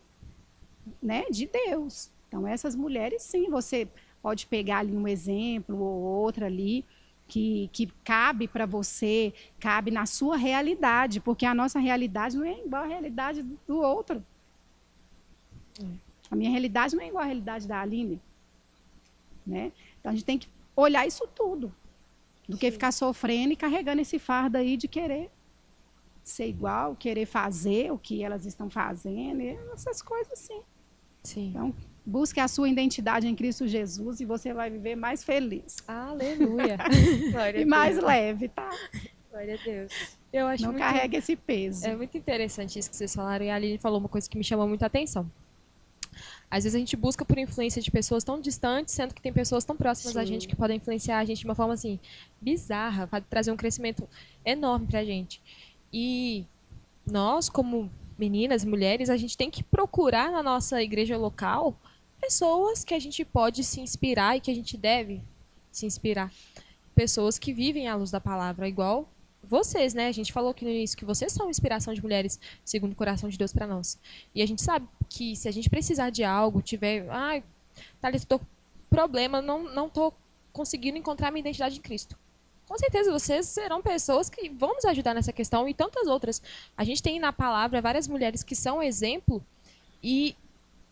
né, de Deus. Então, essas mulheres, sim, você pode pegar ali um exemplo ou outra ali, que cabe para você, cabe na sua realidade, porque a nossa realidade não é igual à realidade do outro. A minha realidade não é igual à realidade da Aline, né? Então, a gente tem que olhar isso tudo, do que ficar sofrendo e carregando esse fardo aí de querer ser igual, querer fazer o que elas estão fazendo, e essas coisas assim. Sim. Então, busque a sua identidade em Cristo Jesus e você vai viver mais feliz. Aleluia. Glória E a mais Deus. leve, tá? Glória a Deus. Eu acho Não muito, carrega esse peso. é muito interessante isso que vocês falaram. E a Aline falou uma coisa que me chamou muita atenção. Às vezes a gente busca por influência de pessoas tão distantes, sendo que tem pessoas tão próximas a Sim. gente que podem influenciar a gente de uma forma assim bizarra, vai trazer um crescimento enorme pra gente. E nós, como meninas, mulheres, a gente tem que procurar na nossa igreja local pessoas que a gente pode se inspirar e que a gente deve se inspirar. Pessoas que vivem à luz da palavra, igual vocês, né? A gente falou aqui no início que vocês são inspiração de mulheres segundo o coração de Deus para nós. E a gente sabe que se a gente precisar de algo, tiver, ai, Thalita, tô com problema, não tô conseguindo encontrar minha identidade em Cristo. Com certeza vocês serão pessoas que vão nos ajudar nessa questão e tantas outras. A gente tem na palavra várias mulheres que são exemplo e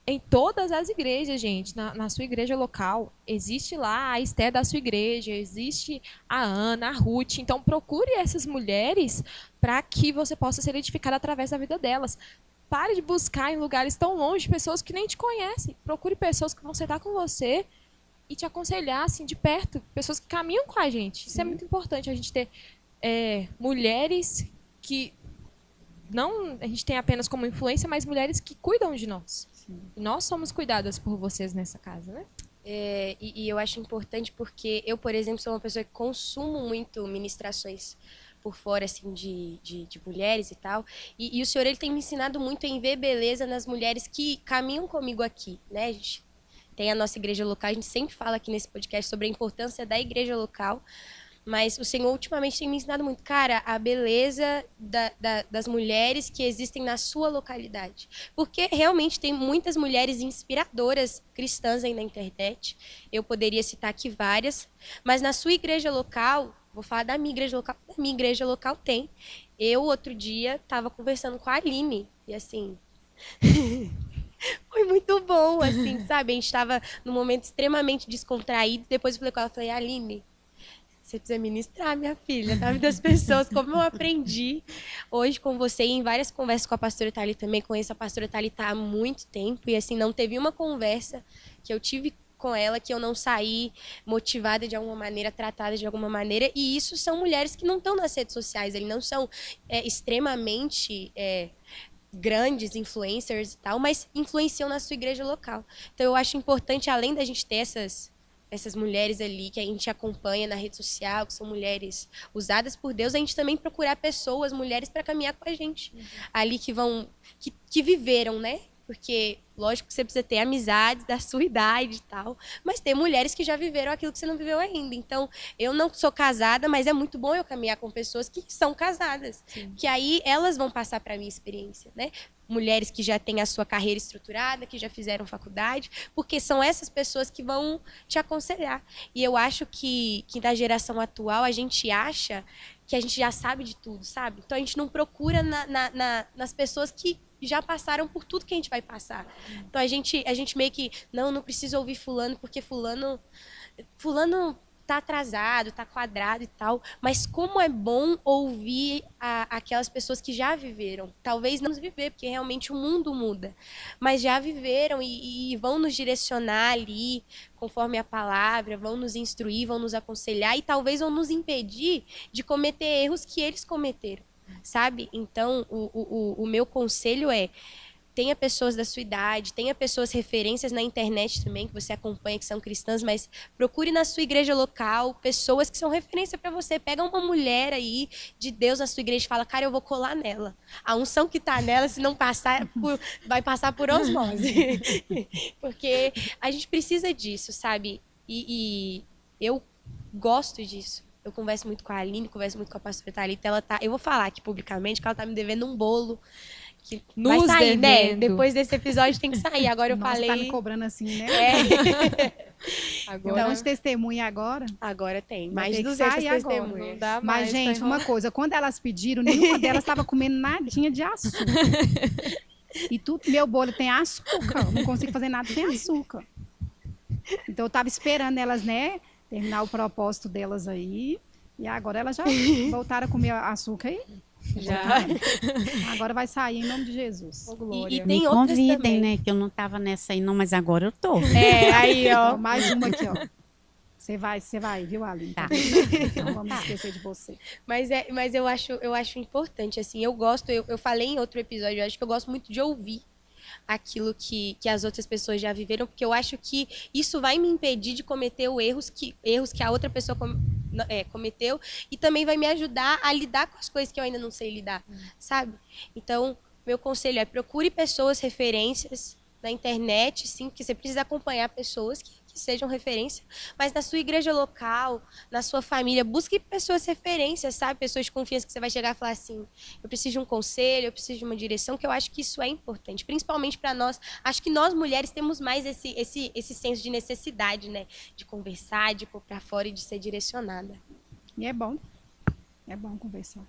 em todas as igrejas, gente, na sua igreja local, existe lá a Esther da sua igreja, existe a Ana, a Ruth. Então, procure essas mulheres para que você possa ser edificado através da vida delas. Pare de buscar em lugares tão longe pessoas que nem te conhecem. Procure pessoas que vão sentar com você e te aconselhar assim, de perto. Pessoas que caminham com a gente. Isso é muito importante, a gente ter mulheres que não a gente tem apenas como influência, mas mulheres que cuidam de nós. E nós somos cuidadas por vocês nessa casa, né? E eu acho importante porque eu, por exemplo, sou uma pessoa que consumo muito ministrações por fora, assim, de mulheres e tal. E o Senhor, ele tem me ensinado muito em ver beleza nas mulheres que caminham comigo aqui, né? A gente tem a nossa igreja local, a gente sempre fala aqui nesse podcast sobre a importância da igreja local. Mas o Senhor ultimamente tem me ensinado muito, cara, a beleza das mulheres que existem na sua localidade. Porque realmente tem muitas mulheres inspiradoras cristãs aí na internet. Eu poderia citar aqui várias. Mas na sua igreja local, vou falar da minha igreja local tem. Eu, outro dia, estava conversando com a Aline. E assim... Foi muito bom, assim, sabe? A gente estava num momento extremamente descontraído. Depois eu falei com ela, falei, Aline... Você precisa ministrar, minha filha, na vida das pessoas, como eu aprendi hoje com você e em várias conversas com a pastora Thalita também. Conheço a pastora Thalita há muito tempo e, assim, não teve uma conversa que eu tive com ela que eu não saí motivada de alguma maneira, tratada de alguma maneira. E isso são mulheres que não estão nas redes sociais, eles não são extremamente... grandes influencers e tal, mas influenciam na sua igreja local. Então, eu acho importante, além da gente ter essas mulheres ali que a gente acompanha na rede social, que são mulheres usadas por Deus, a gente também procurar pessoas, mulheres, para caminhar com a gente. Ali que viveram, né? Porque, lógico que você precisa ter amizades da sua idade e tal, mas tem mulheres que já viveram aquilo que você não viveu ainda. Então, eu não sou casada, mas é muito bom eu caminhar com pessoas que são casadas. Sim. Que aí elas vão passar para a minha experiência, né? Mulheres que já têm a sua carreira estruturada, que já fizeram faculdade, porque são essas pessoas que vão te aconselhar. E eu acho que na geração atual a gente acha que a gente já sabe de tudo, sabe? Então a gente não procura nas pessoas que já passaram por tudo que a gente vai passar. Então a gente meio que, não precisa ouvir fulano, porque fulano tá atrasado, tá quadrado e tal, mas como é bom ouvir aquelas pessoas que já viveram. Talvez não viver, porque realmente o mundo muda, mas já viveram e vão nos direcionar ali, conforme a palavra, vão nos instruir, vão nos aconselhar e talvez vão nos impedir de cometer erros que eles cometeram, sabe? Então, o meu conselho é: tenha pessoas da sua idade, tenha pessoas referências na internet também, que você acompanha, que são cristãs, mas procure na sua igreja local pessoas que são referência para você. Pega uma mulher aí de Deus na sua igreja e fala, cara, eu vou colar nela. A unção que tá nela, se não passar, vai passar por osmose. Porque a gente precisa disso, sabe? E eu gosto disso. eu converso muito com a Aline, converso muito com a pastora Thalita. Eu vou falar aqui publicamente que ela tá me devendo um bolo. Que vai Nos sair, né? devendo. Depois desse episódio tem que sair. Agora eu Nossa, falei. tá me cobrando assim, né? Agora, Então, de testemunha agora. Agora tem. Vai Mais ter de que 200 sair agora. testemunhas. não dá Mas, mais pra gente, enrolar. uma coisa, quando elas pediram, nenhuma delas estava comendo nadinha de açúcar. E tudo, meu bolo tem açúcar. Eu não consigo fazer nada sem açúcar. Então eu estava esperando elas, né, terminar o propósito delas aí. E agora elas já voltaram a comer açúcar aí. Já. Agora vai sair em nome de Jesus. Ô, Glória. E Me tem outras convidem, também. né? Que eu não tava nessa aí, não, mas agora eu tô. É, aí, Ó, ó. mais uma aqui, ó. Você vai, viu, Aline? Tá. Não vamos esquecer de você. Mas eu acho importante, assim, eu falei em outro episódio, eu acho que eu gosto muito de ouvir aquilo que as outras pessoas já viveram, porque eu acho que isso vai me impedir de cometer erros que a outra pessoa cometeu, e também vai me ajudar a lidar com as coisas que eu ainda não sei lidar, sabe? Então, meu conselho é procure pessoas, referências na internet, sim, porque você precisa acompanhar pessoas que sejam referência, mas na sua igreja local, na sua família, busque pessoas referências, sabe? Pessoas de confiança que você vai chegar e falar assim, eu preciso de um conselho, eu preciso de uma direção, que eu acho que isso é importante, principalmente para nós. Acho que nós, mulheres, temos mais esse senso de necessidade, né? De conversar, de pôr para fora e de ser direcionada. E é bom conversar.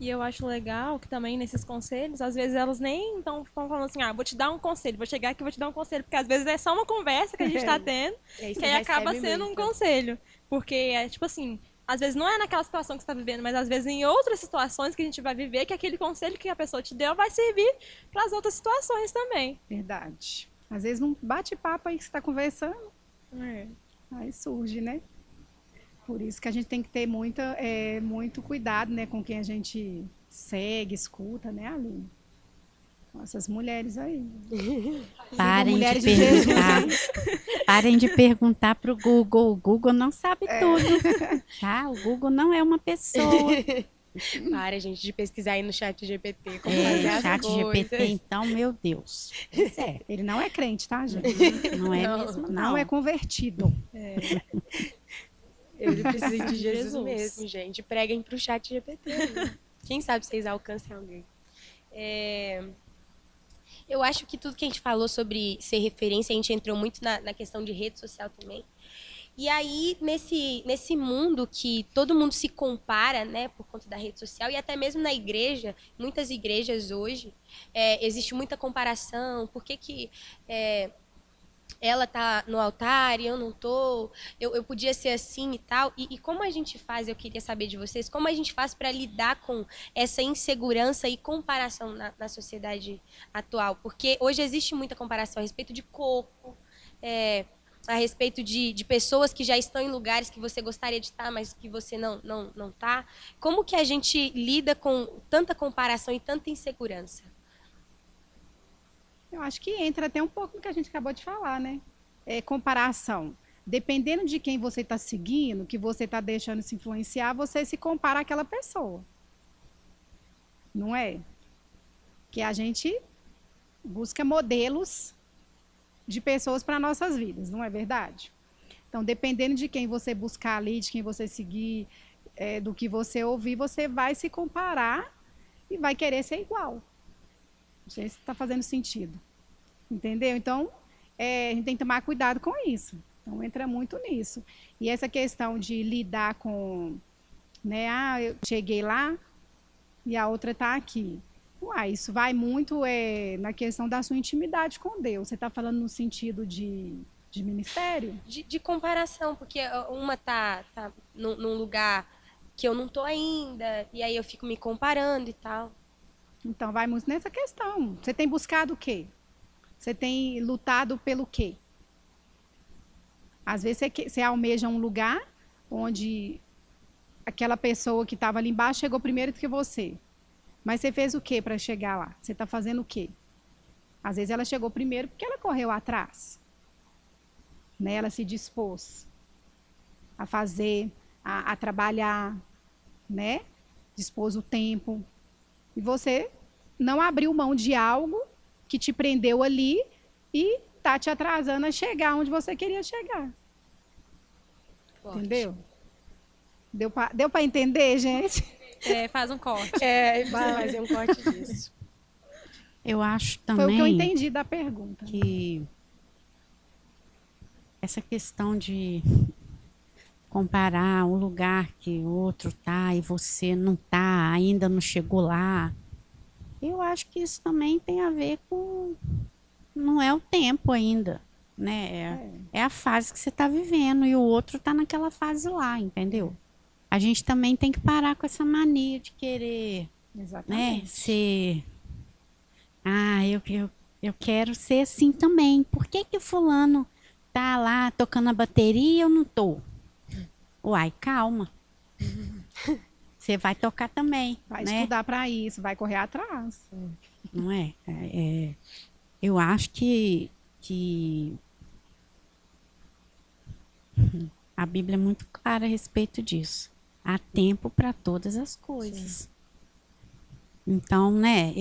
E eu acho legal que também nesses conselhos, às vezes elas nem estão falando assim, vou te dar um conselho, vou chegar aqui e vou te dar um conselho, porque às vezes é só uma conversa que a gente está tendo, E aí que você aí acaba recebe sendo muito. um conselho. Porque é tipo assim, às vezes não é naquela situação que você está vivendo, mas às vezes em outras situações que a gente vai viver, que aquele conselho que a pessoa te deu vai servir para as outras situações também. Verdade. Às vezes um bate-papo aí que você está conversando, É. aí surge, né? Por isso que a gente tem que ter muito cuidado, né, com quem a gente segue, escuta, né, Aline? Com essas mulheres aí. Parem de mulheres de Jesus, perguntar. Parem de perguntar pro Google. O Google não sabe tudo. Tá? O Google não é uma pessoa. Para, gente, de pesquisar aí no chat GPT como fazer as Chat coisas. GPT, então, meu Deus. Pois é. Ele não é crente, tá, gente? Não é Não, mesmo, Não não. é convertido. Eu preciso de Jesus, Jesus. mesmo, gente. Preguem pro chat GPT. Quem sabe vocês alcancem alguém. Eu acho que tudo que a gente falou sobre ser referência, a gente entrou muito na questão de rede social também. E aí, nesse mundo que todo mundo se compara, né, por conta da rede social, e até mesmo na igreja, muitas igrejas hoje, existe muita comparação. Por que ela tá no altar e eu não tô? Eu podia ser assim e tal. E como a gente faz, eu queria saber de vocês, como a gente faz para lidar com essa insegurança e comparação na sociedade atual? Porque hoje existe muita comparação a respeito de corpo, a respeito de pessoas que já estão em lugares que você gostaria de estar, mas que você não tá. Como que a gente lida com tanta comparação e tanta insegurança? Eu acho que entra até um pouco no que a gente acabou de falar, né? Comparação. Dependendo de quem você está seguindo, que você está deixando se influenciar, você se compara àquela pessoa. Não é? Que a gente busca modelos de pessoas para nossas vidas, não é verdade? Então, dependendo de quem você buscar ali, de quem você seguir, do que você ouvir, você vai se comparar e vai querer ser igual. Não sei se está fazendo sentido. Entendeu? Então, a gente tem que tomar cuidado com isso. Então, entra muito nisso. E essa questão de lidar com, né, eu cheguei lá e a outra está aqui. Isso vai muito na questão da sua intimidade com Deus. Você está falando no sentido de ministério? De comparação, porque uma tá num lugar que eu não tô ainda, e aí eu fico me comparando e tal. Então, vai muito nessa questão. Você tem buscado o quê? Você tem lutado pelo quê? Às vezes você almeja um lugar onde aquela pessoa que estava ali embaixo chegou primeiro do que você. Mas você fez o quê para chegar lá? Você está fazendo o quê? Às vezes ela chegou primeiro porque ela correu atrás. Né? Ela se dispôs a fazer, a trabalhar, né? Dispôs o tempo. E você não abriu mão de algo que te prendeu ali e está te atrasando a chegar onde você queria chegar. Forte. Entendeu? Deu pra entender, gente? Faz um corte. Vai fazer um corte disso. Eu acho Foi o que eu também entendi da pergunta. que essa questão de comparar um lugar que o outro tá e você não tá, ainda não chegou lá, eu acho que isso também tem a ver com... Não é o tempo ainda, né? É a fase que você está vivendo e o outro está naquela fase lá, entendeu? A gente também tem que parar com essa mania de querer, né, Exatamente. ser... eu quero ser assim também. Por que que fulano tá lá tocando a bateria e eu não tô? Uai, calma. Você vai tocar também, Vai né? estudar para isso, vai correr atrás. Não é? Eu acho que a Bíblia é muito clara a respeito disso. Há tempo para todas as coisas. Então, né,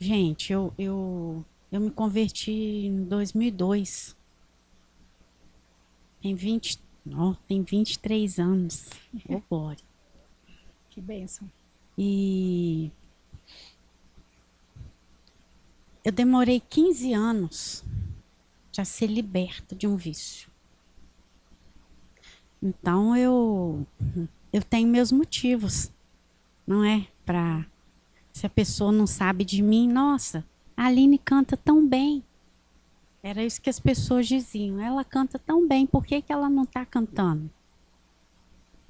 gente, eu me converti em 2002. Tem 23 anos. Ô, glória. Que bênção. E eu demorei 15 anos para ser liberta de um vício. Então eu tenho meus motivos, não é? Se a pessoa não sabe de mim, nossa, a Aline canta tão bem. Era isso que as pessoas diziam. Ela canta tão bem, por que que ela não está cantando?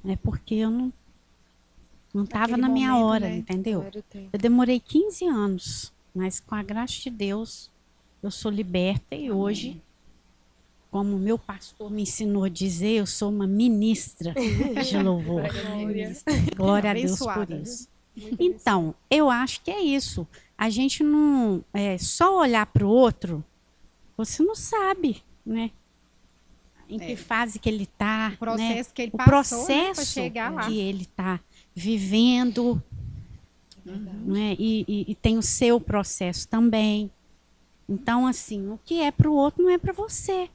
É porque eu não estava Naquele na minha momento, hora, né? entendeu? Era o tempo. Eu demorei 15 anos, mas com a graça de Deus, eu sou liberta e hoje, como meu pastor me ensinou a dizer, eu sou uma ministra de louvor. Glória a Deus por Abençoada, isso. Então, eu acho que é isso. A gente não só olhar para o outro, você não sabe, né? Em que fase que ele está, O processo né? que ele O passou, né, processo pra chegar lá. que ele está vivendo, né? E tem o seu processo também. Então, assim, o que é para o outro não é para você.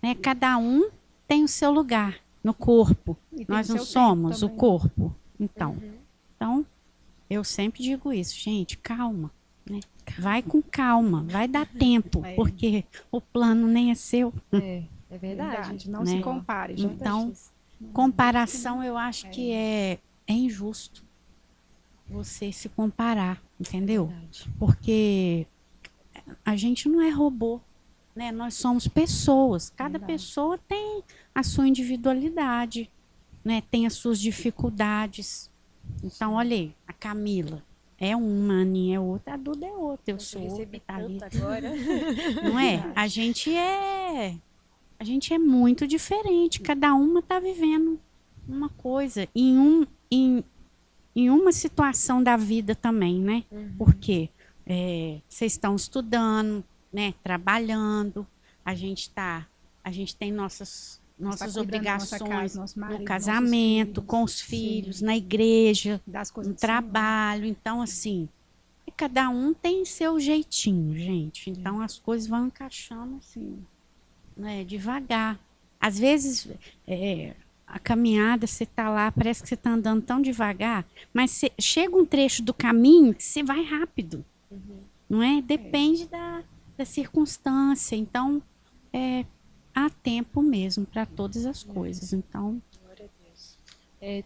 Né? Cada um tem o seu lugar no corpo. E tem Nós o não seu somos tempo o também. corpo. Então, eu sempre digo isso, gente, calma. Né? Vai com calma, vai dar tempo, porque o plano nem é seu. É verdade. Não né? se compare, gente. Então, comparação eu acho que é injusto você se comparar, entendeu? Verdade. Porque a gente não é robô, né? Nós somos pessoas. Cada Verdade. pessoa tem a sua individualidade, né? Tem as suas dificuldades. Então, olha aí, a Camila é uma, a Aninha é outra, a Duda é outra, eu sou outra, tá ali. agora. Não é? A gente é muito diferente. Cada uma está vivendo uma coisa em uma situação da vida também, né? Porque vocês estão estudando, né? Trabalhando. A gente tem nossas Tá cuidando da nossa obrigações casa, nosso marido, no nossos casamento, filhos. com os filhos, na igreja, Das coisas no do Senhor. trabalho. Então, assim, cada um tem seu jeitinho, gente. Então, as coisas vão encaixando assim, né, devagar. Às vezes, a caminhada, você está lá, parece que você está andando tão devagar, mas chega um trecho do caminho que você vai rápido. Não é? Depende da circunstância. Então, há tempo mesmo para todas as coisas. Então,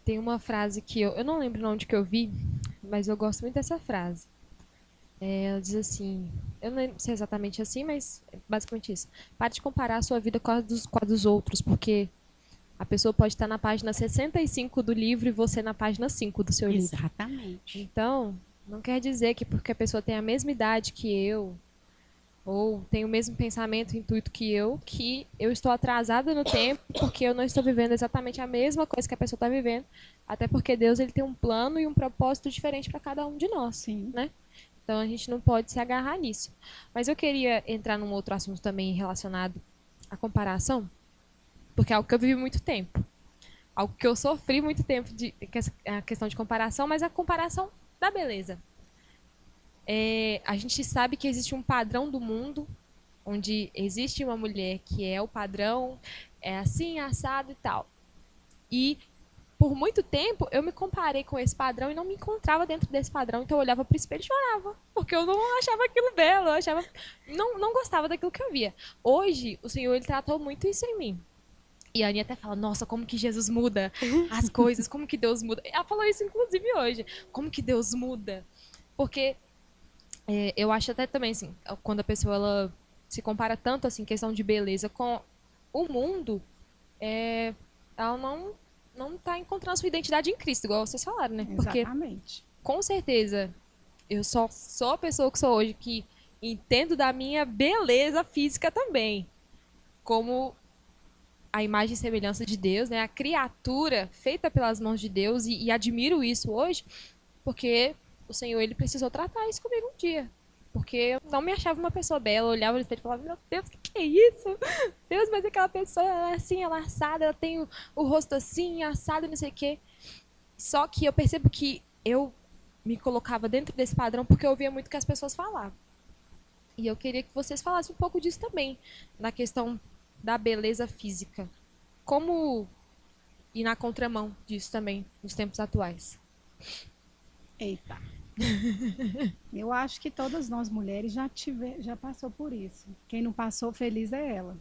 Tem uma frase que eu não lembro onde que eu vi, mas eu gosto muito dessa frase. Ela diz assim, eu não sei exatamente assim, mas é basicamente isso. Pare de comparar a sua vida com a dos outros, porque a pessoa pode estar na página 65 do livro e você na página 5 do seu livro. exatamente. Então, não quer dizer que porque a pessoa tem a mesma idade que eu, ou tem o mesmo pensamento, intuito que eu estou atrasada no tempo porque eu não estou vivendo exatamente a mesma coisa que a pessoa está vivendo. Até porque Deus ele tem um plano e um propósito diferente para cada um de nós. Sim. Né? Então, a gente não pode se agarrar nisso. Mas eu queria entrar num outro assunto também relacionado à comparação, porque é algo que eu vivi muito tempo. Algo que eu sofri muito tempo, a questão de comparação, mas a comparação da beleza. A gente sabe que existe um padrão do mundo, onde existe uma mulher que é o padrão, é assim, assado e tal. E por muito tempo eu me comparei com esse padrão e não me encontrava dentro desse padrão. Então eu olhava pro espelho e chorava. Porque eu não achava aquilo belo, eu achava. Não gostava daquilo que eu via. Hoje, o Senhor, ele tratou muito isso em mim. E a Aninha até fala, nossa, como que Jesus muda as coisas, como que Deus muda. Ela falou isso, inclusive, hoje. Como que Deus muda? Porque eu acho até também, assim, quando a pessoa ela se compara tanto, assim, questão de beleza com o mundo, ela não tá encontrando sua identidade em Cristo, igual vocês falaram, né? Porque, Exatamente. com certeza, eu só sou a pessoa que sou hoje que entendo da minha beleza física também. Como a imagem e semelhança de Deus, né? A criatura feita pelas mãos de Deus, e admiro isso hoje, porque o Senhor, ele precisou tratar isso comigo um dia. Porque eu não me achava uma pessoa bela, eu olhava no espelho e falava, meu Deus, o que é isso? Deus, mas aquela pessoa, ela é assim, ela é assada, ela tem o rosto assim, assado, não sei o quê. Só que eu percebo que eu me colocava dentro desse padrão porque eu ouvia muito o que as pessoas falavam. E eu queria que vocês falassem um pouco disso também, na questão da beleza física. Como ir na contramão disso também, nos tempos atuais? Eita. Eu acho que todas nós mulheres já passou por isso. Quem não passou, feliz é ela.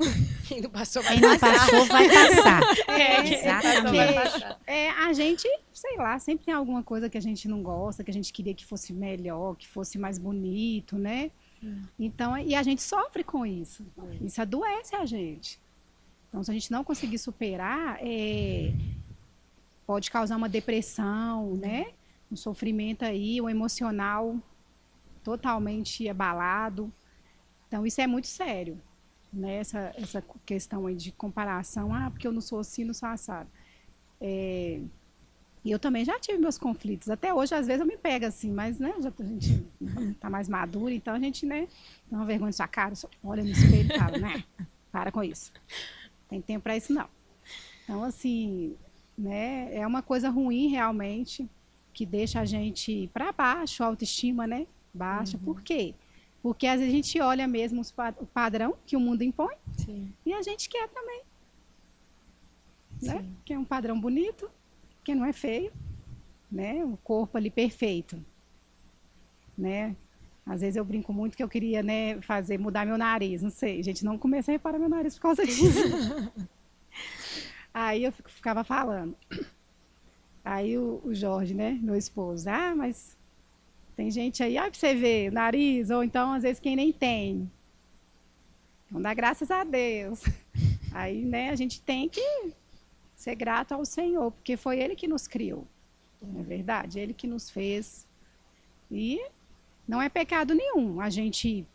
Quem não passou Quem não passou vai passar. Exatamente. A gente, sei lá, sempre tem alguma coisa que a gente não gosta, que a gente queria que fosse melhor, que fosse mais bonito, né? Então, e a gente sofre com isso. Isso adoece a gente. Então, se a gente não conseguir superar, pode causar uma depressão, né? Um sofrimento aí, um emocional totalmente abalado. Então, isso é muito sério, né? Essa questão aí de comparação, porque eu não sou assim, não sou assado. E eu também já tive meus conflitos. Até hoje, às vezes, eu me pego assim, mas, né, a gente tá mais madura, então a gente, né, dá uma vergonha de sua cara, olha no espelho e fala, né, para com isso. Tem tempo para isso, não. Então, assim, né, é uma coisa ruim, realmente, que deixa a gente para baixo, a autoestima, né? Baixa. Por quê? Porque às vezes a gente olha mesmo o padrão que o mundo impõe. Sim. E a gente quer também. Né? Sim. Quer um padrão bonito, que não é feio, né? O corpo ali perfeito. Né? Às vezes eu brinco muito que eu queria, né, mudar meu nariz, não sei. Gente, não comecei a reparar meu nariz por causa disso. Aí eu ficava falando. Aí o Jorge, né, meu esposo, mas tem gente aí, pra você ver, o nariz, ou então, às vezes, quem nem tem. Então, dá graças a Deus. Aí, né, a gente tem que ser grato ao Senhor, porque foi Ele que nos criou. Não é verdade? Ele que nos fez. E não é pecado nenhum a gente,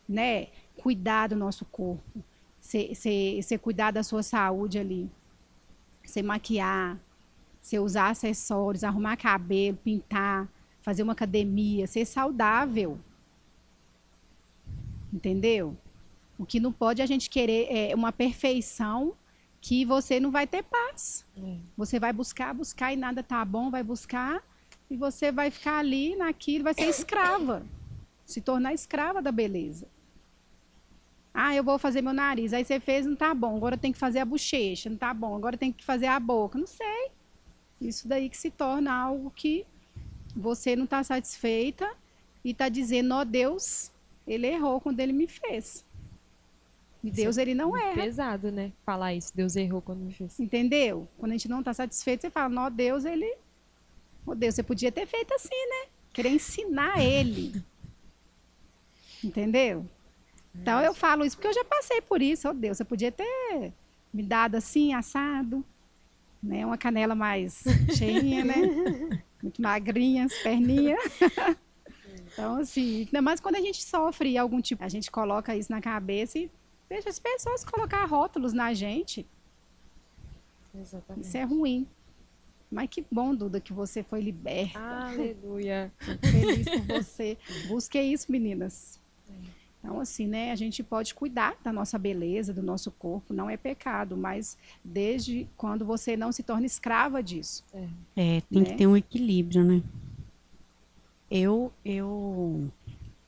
né, cuidar do nosso corpo, você cuidar da sua saúde ali. Você maquiar, você usar acessórios, arrumar cabelo, pintar, fazer uma academia, ser saudável. Entendeu? O que não pode a gente querer é uma perfeição que você não vai ter paz. Você vai buscar e nada tá bom, vai buscar e você vai ficar ali naquilo, vai ser escrava. Se tornar escrava da beleza. Eu vou fazer meu nariz. Aí você fez, não tá bom. Agora tem que fazer a bochecha, não tá bom. Agora tem que fazer a boca. Não sei. Isso daí que se torna algo que você não está satisfeita e está dizendo, Deus, ele errou quando ele me fez. E Deus, ele não erra. Pesado, né? Falar isso. Deus errou quando me fez. Entendeu? Quando a gente não está satisfeito, você fala, Deus, Deus, você podia ter feito assim, né? Querer ensinar ele. Entendeu? Então, eu falo isso porque eu já passei por isso. Deus, você podia ter me dado assim, assado, né? Uma canela mais cheinha, né? Muito magrinha, as perninhas. Então, assim, ainda mais quando a gente sofre algum tipo, a gente coloca isso na cabeça e deixa as pessoas colocar rótulos na gente. Exatamente. Isso é ruim. Mas que bom, Duda, que você foi liberta. Aleluia. Feliz por você. Busque isso, meninas. Então, assim, né, a gente pode cuidar da nossa beleza, do nosso corpo, não é pecado, mas desde quando você não se torna escrava disso. Tem que ter um equilíbrio, né?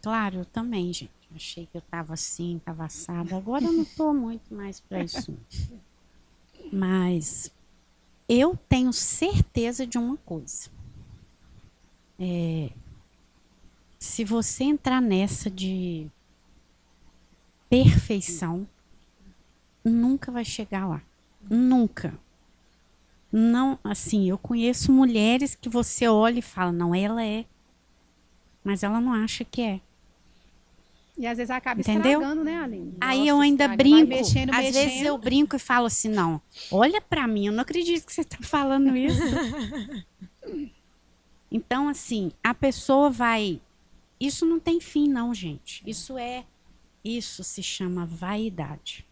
Claro, eu também, gente. Achei que eu estava assim, estava assada. Agora eu não estou muito mais para isso. Mas eu tenho certeza de uma coisa. Se você entrar nessa de perfeição, nunca vai chegar lá. Nunca. Não, assim, eu conheço mulheres que você olha e fala, não, ela é. Mas ela não acha que é. E às vezes acaba Entendeu? estragando, né, Aline? Aí eu ainda estraga. brinco. Vai mexendo, Às vezes eu brinco e falo assim, não, olha pra mim, eu não acredito que você tá falando isso. Então, assim, a pessoa vai... Isso não tem fim, não, gente. Isso se chama vaidade.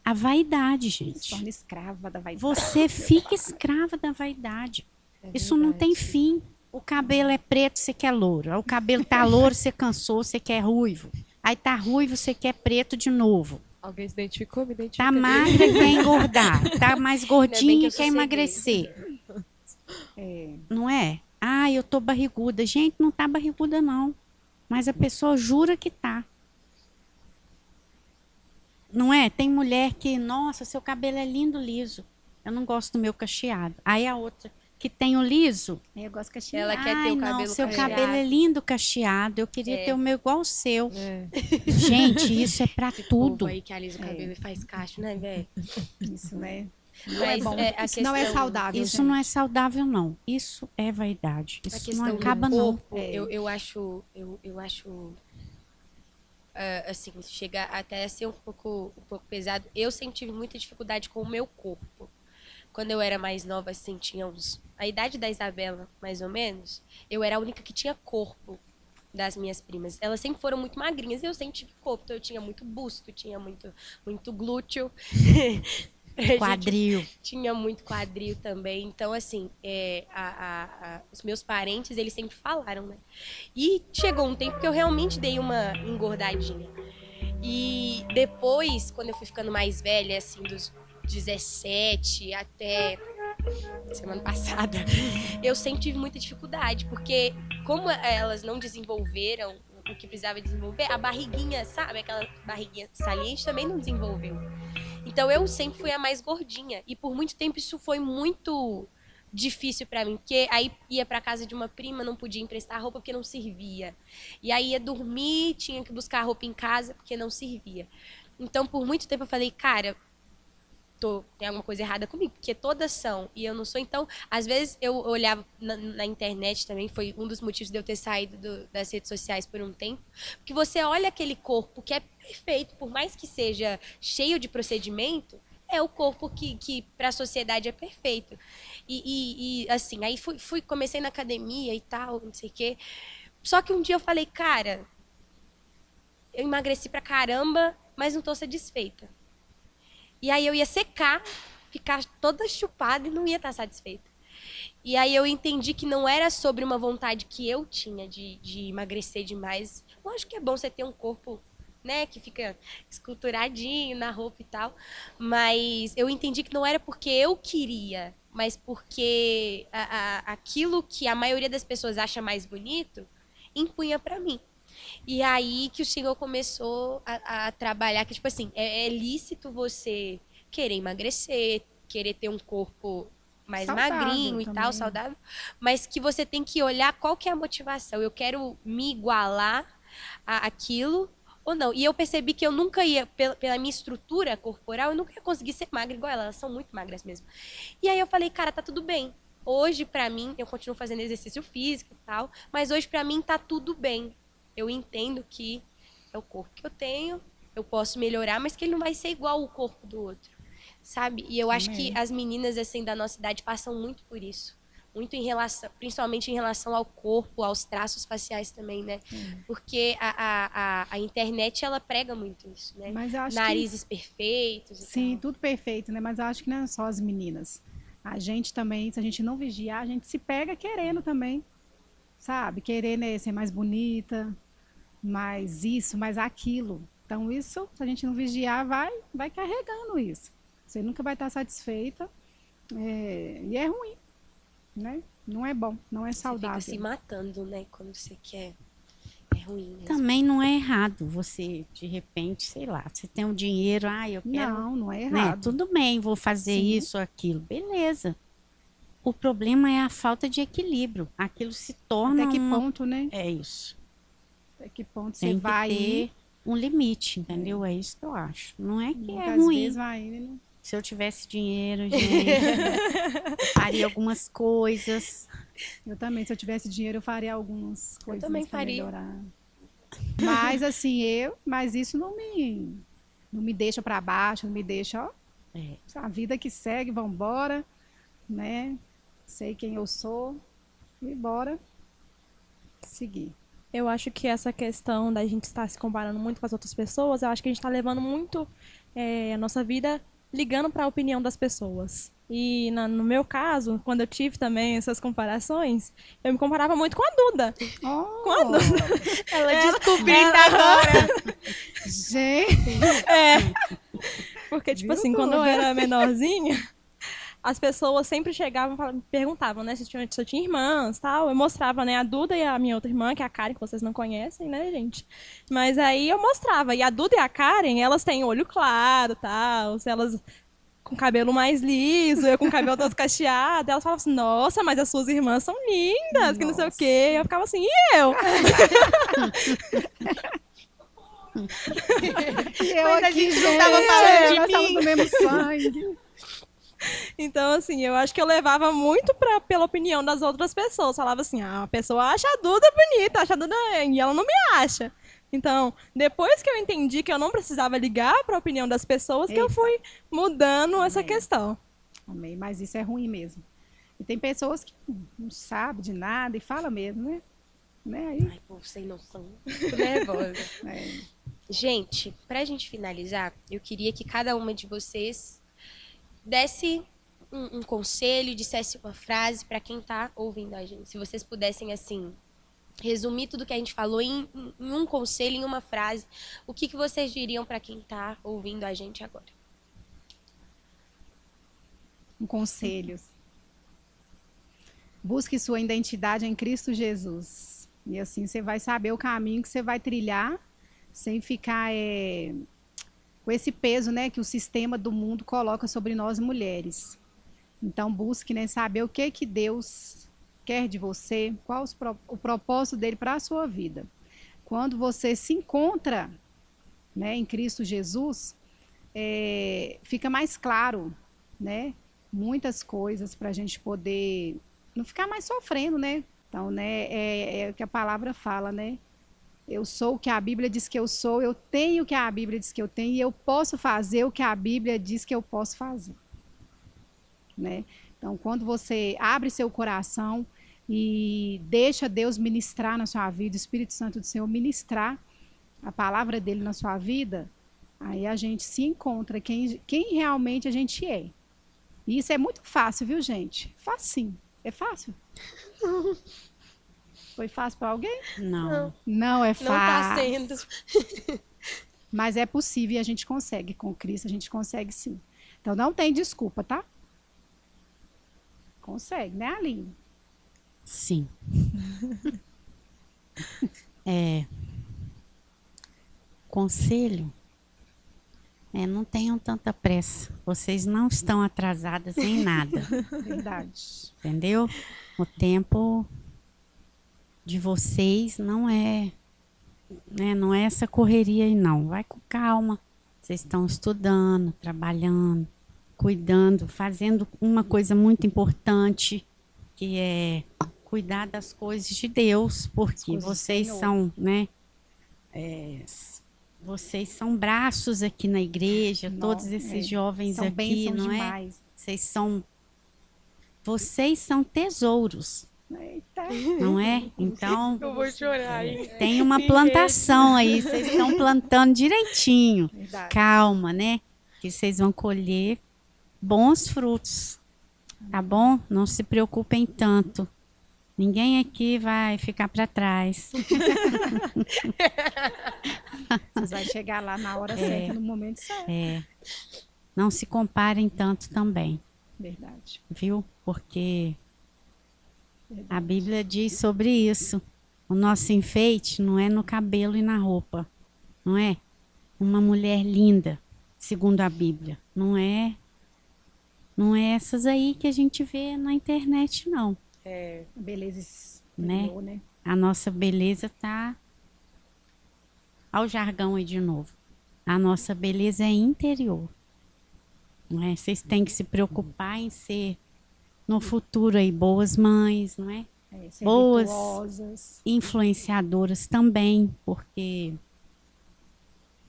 A vaidade, Se gente. torna escrava da vaidade. Você fica escrava da vaidade. Isso não tem fim. O cabelo é preto, você quer louro. O cabelo tá louro, você cansou, você quer ruivo. Aí tá ruivo, você quer preto de novo. Alguém se identificou? Me identificou. Tá magra, quer engordar. Tá mais Ainda bem gordinha, que eu quer sosseguei. emagrecer. É, Não é? Ah, eu tô barriguda. Gente, não tá barriguda, não. Mas a pessoa jura que tá. Não é? Tem mulher que, nossa, seu cabelo é lindo liso. Eu não gosto do meu cacheado. Aí a outra que tem o liso. eu gosto de cacheado. Ela quer ter o não, cabelo seu cacheado. cabelo é lindo cacheado. Eu queria ter o meu igual o seu. É. Gente, isso é pra tudo. Povo aí que alisa o cabelo e faz cacho, né, velho? Isso, né? Não é Mas bom. a Isso não é questão- saudável, Isso gente. não é saudável, não. Isso é vaidade. A Isso questão não do acaba, não. corpo, eu acho, assim, chega até a ser um pouco pesado. Eu sempre tive muita dificuldade com o meu corpo. Quando eu era mais nova, assim, tinha a idade da Isabela, mais ou menos, eu era a única que tinha corpo das minhas primas. Elas sempre foram muito magrinhas e eu sempre tive corpo. Então eu tinha muito busto, tinha muito glúteo. A gente Quadril. tinha muito quadril também. Então, assim, os meus parentes, eles sempre falaram, né? E chegou um tempo que eu realmente dei uma engordadinha. E depois, quando eu fui ficando mais velha, assim, dos 17 até semana passada, eu sempre tive muita dificuldade, porque como elas não desenvolveram o que precisava desenvolver, a barriguinha, sabe? Aquela barriguinha saliente também não desenvolveu. Então eu sempre fui a mais gordinha. E por muito tempo isso foi muito difícil pra mim. Porque aí ia pra casa de uma prima, não podia emprestar roupa porque não servia. E aí ia dormir, tinha que buscar roupa em casa porque não servia. Então por muito tempo eu falei, cara, tem alguma coisa errada comigo, porque todas são, e eu não sou. Então, às vezes eu olhava na internet também, foi um dos motivos de eu ter saído das redes sociais por um tempo, porque você olha aquele corpo que é perfeito, por mais que seja cheio de procedimento, é o corpo que para a sociedade é perfeito. E assim, aí comecei na academia e tal, não sei o quê. Só que um dia eu falei, cara, eu emagreci pra caramba, mas não tô satisfeita. E aí eu ia secar, ficar toda chupada e não ia estar satisfeita. E aí eu entendi que não era sobre uma vontade que eu tinha de emagrecer demais. Lógico que é bom você ter um corpo, né, que fica esculturadinho na roupa e tal. Mas eu entendi que não era porque eu queria, mas porque aquilo que a maioria das pessoas acha mais bonito, impunha pra mim. E aí que o Senhor começou a trabalhar, que tipo assim, é lícito você querer emagrecer, querer ter um corpo mais Saudável magrinho e também. tal, saudável, mas que você tem que olhar qual que é a motivação. Eu quero me igualar àquilo ou não. E eu percebi que eu nunca ia, pela minha estrutura corporal, eu nunca ia conseguir ser magra igual elas são muito magras mesmo. E aí eu falei, cara, tá tudo bem. Hoje, pra mim, eu continuo fazendo exercício físico e tal, mas hoje pra mim tá tudo bem. Eu entendo que é o corpo que eu tenho, eu posso melhorar, mas que ele não vai ser igual ao corpo do outro, sabe? E eu acho que as meninas, assim, da nossa idade passam muito por isso. Muito em relação, principalmente em relação ao corpo, aos traços faciais também, né? Porque a internet, ela prega muito isso, né? Mas eu acho Narizes perfeitos e Sim, tal. tudo perfeito, né? Mas eu acho que não é só as meninas. A gente também, se a gente não vigiar, a gente se pega querendo também, sabe? Querer, né, ser mais bonita, mais isso, mais aquilo. Então isso, se a gente não vigiar, vai carregando isso. Você nunca vai estar satisfeita, e é ruim, né? Não é bom, não é Você saudável. fica se matando, né? Quando você quer. É ruim mesmo. Também não é errado você, de repente, sei lá, você tem um dinheiro, eu quero, Não é né? errado. Tudo bem, vou fazer Sim. isso, aquilo, beleza. O problema é a falta de equilíbrio. Aquilo se torna Até que ponto, né? É isso. Até que ponto Tem você que vai ter ir. um limite, entendeu? É isso que eu acho. Não é que é Muitas ruim. vezes vai indo. Se eu tivesse dinheiro, gente, eu faria algumas coisas. Eu também, se eu tivesse dinheiro, eu faria algumas coisas também pra faria. melhorar. Mas assim, mas isso não me deixa para baixo, não me deixa, ó, É. a vida que segue, vambora, né? Sei quem eu sou e bora seguir. Eu acho que essa questão da gente estar se comparando muito com as outras pessoas, eu acho que a gente está levando muito a nossa vida ligando para a opinião das pessoas. E no meu caso, quando eu tive também essas comparações, eu me comparava muito com a Duda. Oh, Quando? Ela descobrindo agora. gente, Porque, tipo Viu, assim, quando eu Duda? era menorzinha, as pessoas sempre chegavam e me perguntavam, né, se eu tinha irmãs, tal. Eu mostrava, né, a Duda e a minha outra irmã, que é a Karen, que vocês não conhecem, né, gente? Mas aí eu mostrava. E a Duda e a Karen, elas têm olho claro, tal. Se elas com cabelo mais liso, eu com cabelo todo cacheado. Elas falavam assim, nossa, mas as suas irmãs são lindas, que não sei o quê. Eu ficava assim, e eu? eu Mas a aqui, gente não tava falando de nós estamos mim. no mesmo sangue. Então, assim, eu acho que eu levava muito pela opinião das outras pessoas. Falava assim, a pessoa acha a Duda bonita, acha a Duda... E ela não me acha. Então, depois que eu entendi que eu não precisava ligar para a opinião das pessoas, que eu fui mudando essa questão. Amém, mas isso é ruim mesmo. E tem pessoas que não sabem de nada e falam mesmo, né? Aí, Ai, povo sem noção. Tô nervosa. é, Gente, pra gente finalizar, eu queria que cada uma de vocês desse um conselho, dissesse uma frase pra quem tá ouvindo a gente. Se vocês pudessem, assim, resumir tudo que a gente falou em um conselho, em uma frase, o que vocês diriam pra quem tá ouvindo a gente agora? conselhos. Busque sua identidade em Cristo Jesus. E assim você vai saber o caminho que você vai trilhar sem ficar com esse peso, né, que o sistema do mundo coloca sobre nós mulheres. Então busque, né, saber o que Deus quer de você, qual o propósito dele para a sua vida. Quando você se encontra, né, em Cristo Jesus, fica mais claro, né, muitas coisas para a gente poder não ficar mais sofrendo, né? Então, né, é o que a palavra fala, né? Eu sou o que a Bíblia diz que eu sou, eu tenho o que a Bíblia diz que eu tenho e eu posso fazer o que a Bíblia diz que eu posso fazer, né? Então, quando você abre seu coração e deixa Deus ministrar na sua vida, o Espírito Santo do Senhor ministrar a palavra dele na sua vida, aí a gente se encontra quem realmente a gente é. E isso é muito fácil, viu, gente? Facinho. É fácil? Foi fácil para alguém? Não. Não é Não tá fácil. sendo. Mas é possível e a gente consegue. Com Cristo a gente consegue sim. Então não tem desculpa, tá? Consegue, né, Aline? Sim. Conselho, não tenham tanta pressa. Vocês não estão atrasadas em nada, Verdade. entendeu? O tempo de vocês não é, né, não é essa correria aí não. Vai com calma. Vocês estão estudando, trabalhando, cuidando, fazendo uma coisa muito importante, que é cuidar das coisas de Deus, porque coisas do vocês Senhor. são, né? Vocês são braços aqui na igreja, todos esses jovens São aqui, bênçãos não é? demais. Vocês são tesouros, Eita. não é? Então, Eu vou chorar, hein? tem uma plantação aí, vocês estão plantando direitinho. Verdade. Calma, né? Que vocês vão colher bons frutos, tá bom? Não se preocupem tanto. Ninguém aqui vai ficar para trás. Vocês vão chegar lá na hora certa, no momento certo. Não se comparem tanto também, Verdade. viu? Porque a Bíblia diz sobre isso, O nosso enfeite não é no cabelo e na roupa, não é? Uma mulher linda, segundo a Bíblia, não é essas aí que a gente vê na internet, não. Beleza Né? exterior, né? A nossa beleza tá ao jargão aí de novo. A nossa beleza é interior. Não é? Vocês têm que se preocupar em ser no futuro aí boas mães, não é? Ser Boas virtuosas. influenciadoras também, porque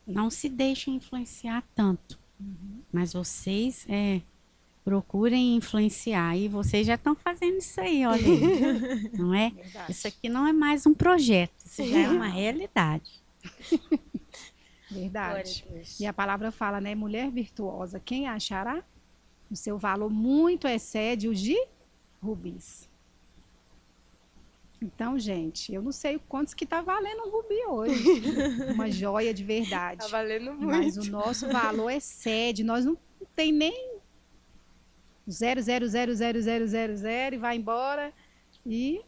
não se deixem influenciar tanto. Mas vocês procurem influenciar. E vocês já estão fazendo isso aí, olha aí. Não é? Verdade. Isso aqui não é mais um projeto, isso já é uma realidade. Verdade. Glória a Deus. E a palavra fala, né? Mulher virtuosa, quem a achará? O seu valor muito excede o de rubis. Então, gente, eu não sei quantos que tá valendo um rubi hoje. Uma joia de verdade. Tá valendo muito. Mas o nosso valor excede. Nós não tem nem 0,0000000 e vai embora. E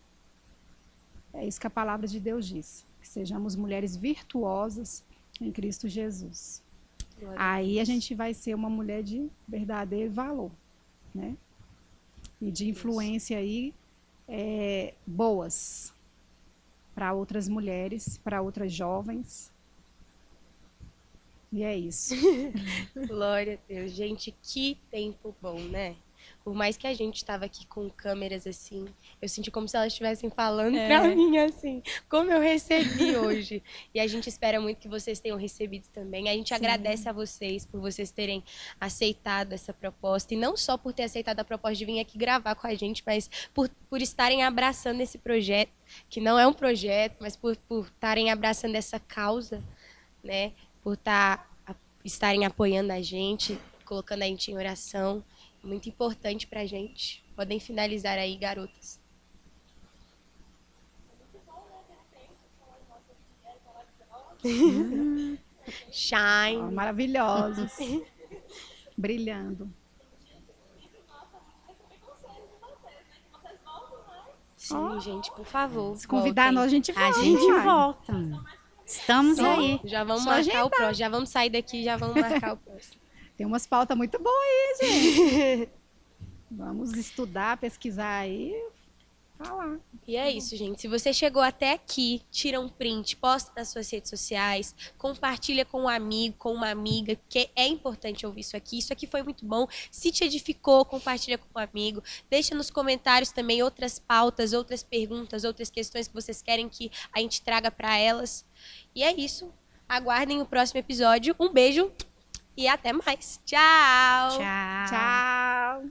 é isso que a palavra de Deus diz. Que sejamos mulheres virtuosas em Cristo Jesus. Glória a Aí a gente vai ser uma mulher de verdadeiro valor, né? E de influência aí boas para outras mulheres, para outras jovens. E é isso. Glória a Deus. Gente, que tempo bom, né? Por mais que a gente estava aqui com câmeras assim, eu senti como se elas estivessem falando pra mim assim, como eu recebi hoje. E a gente espera muito que vocês tenham recebido também. A gente agradece a vocês por vocês terem aceitado essa proposta. E não só por ter aceitado a proposta de vir aqui gravar com a gente, mas por estarem abraçando esse projeto, que não é um projeto, mas por estarem abraçando essa causa, né? Por estarem apoiando a gente, colocando a gente em oração. Muito importante pra gente. Podem finalizar aí, garotas. Shine. Maravilhosos. Brilhando. Sim, gente, por favor. Se convidar voltem. nós, a gente A volta. gente vai. volta. Estamos Só- aí. Já vamos Só marcar o próximo. Já vamos sair daqui, já vamos marcar o próximo. Tem umas pautas muito boas aí, gente. Vamos estudar, pesquisar aí, falar. E é isso, gente. Se você chegou até aqui, tira um print, posta nas suas redes sociais, compartilha com um amigo, com uma amiga, porque é importante ouvir isso aqui. Isso aqui foi muito bom. Se te edificou, compartilha com um amigo. Deixa nos comentários também outras pautas, outras perguntas, outras questões que vocês querem que a gente traga para elas. E é isso. Aguardem o próximo episódio. Um beijo e até mais. Tchau! Tchau. Tchau.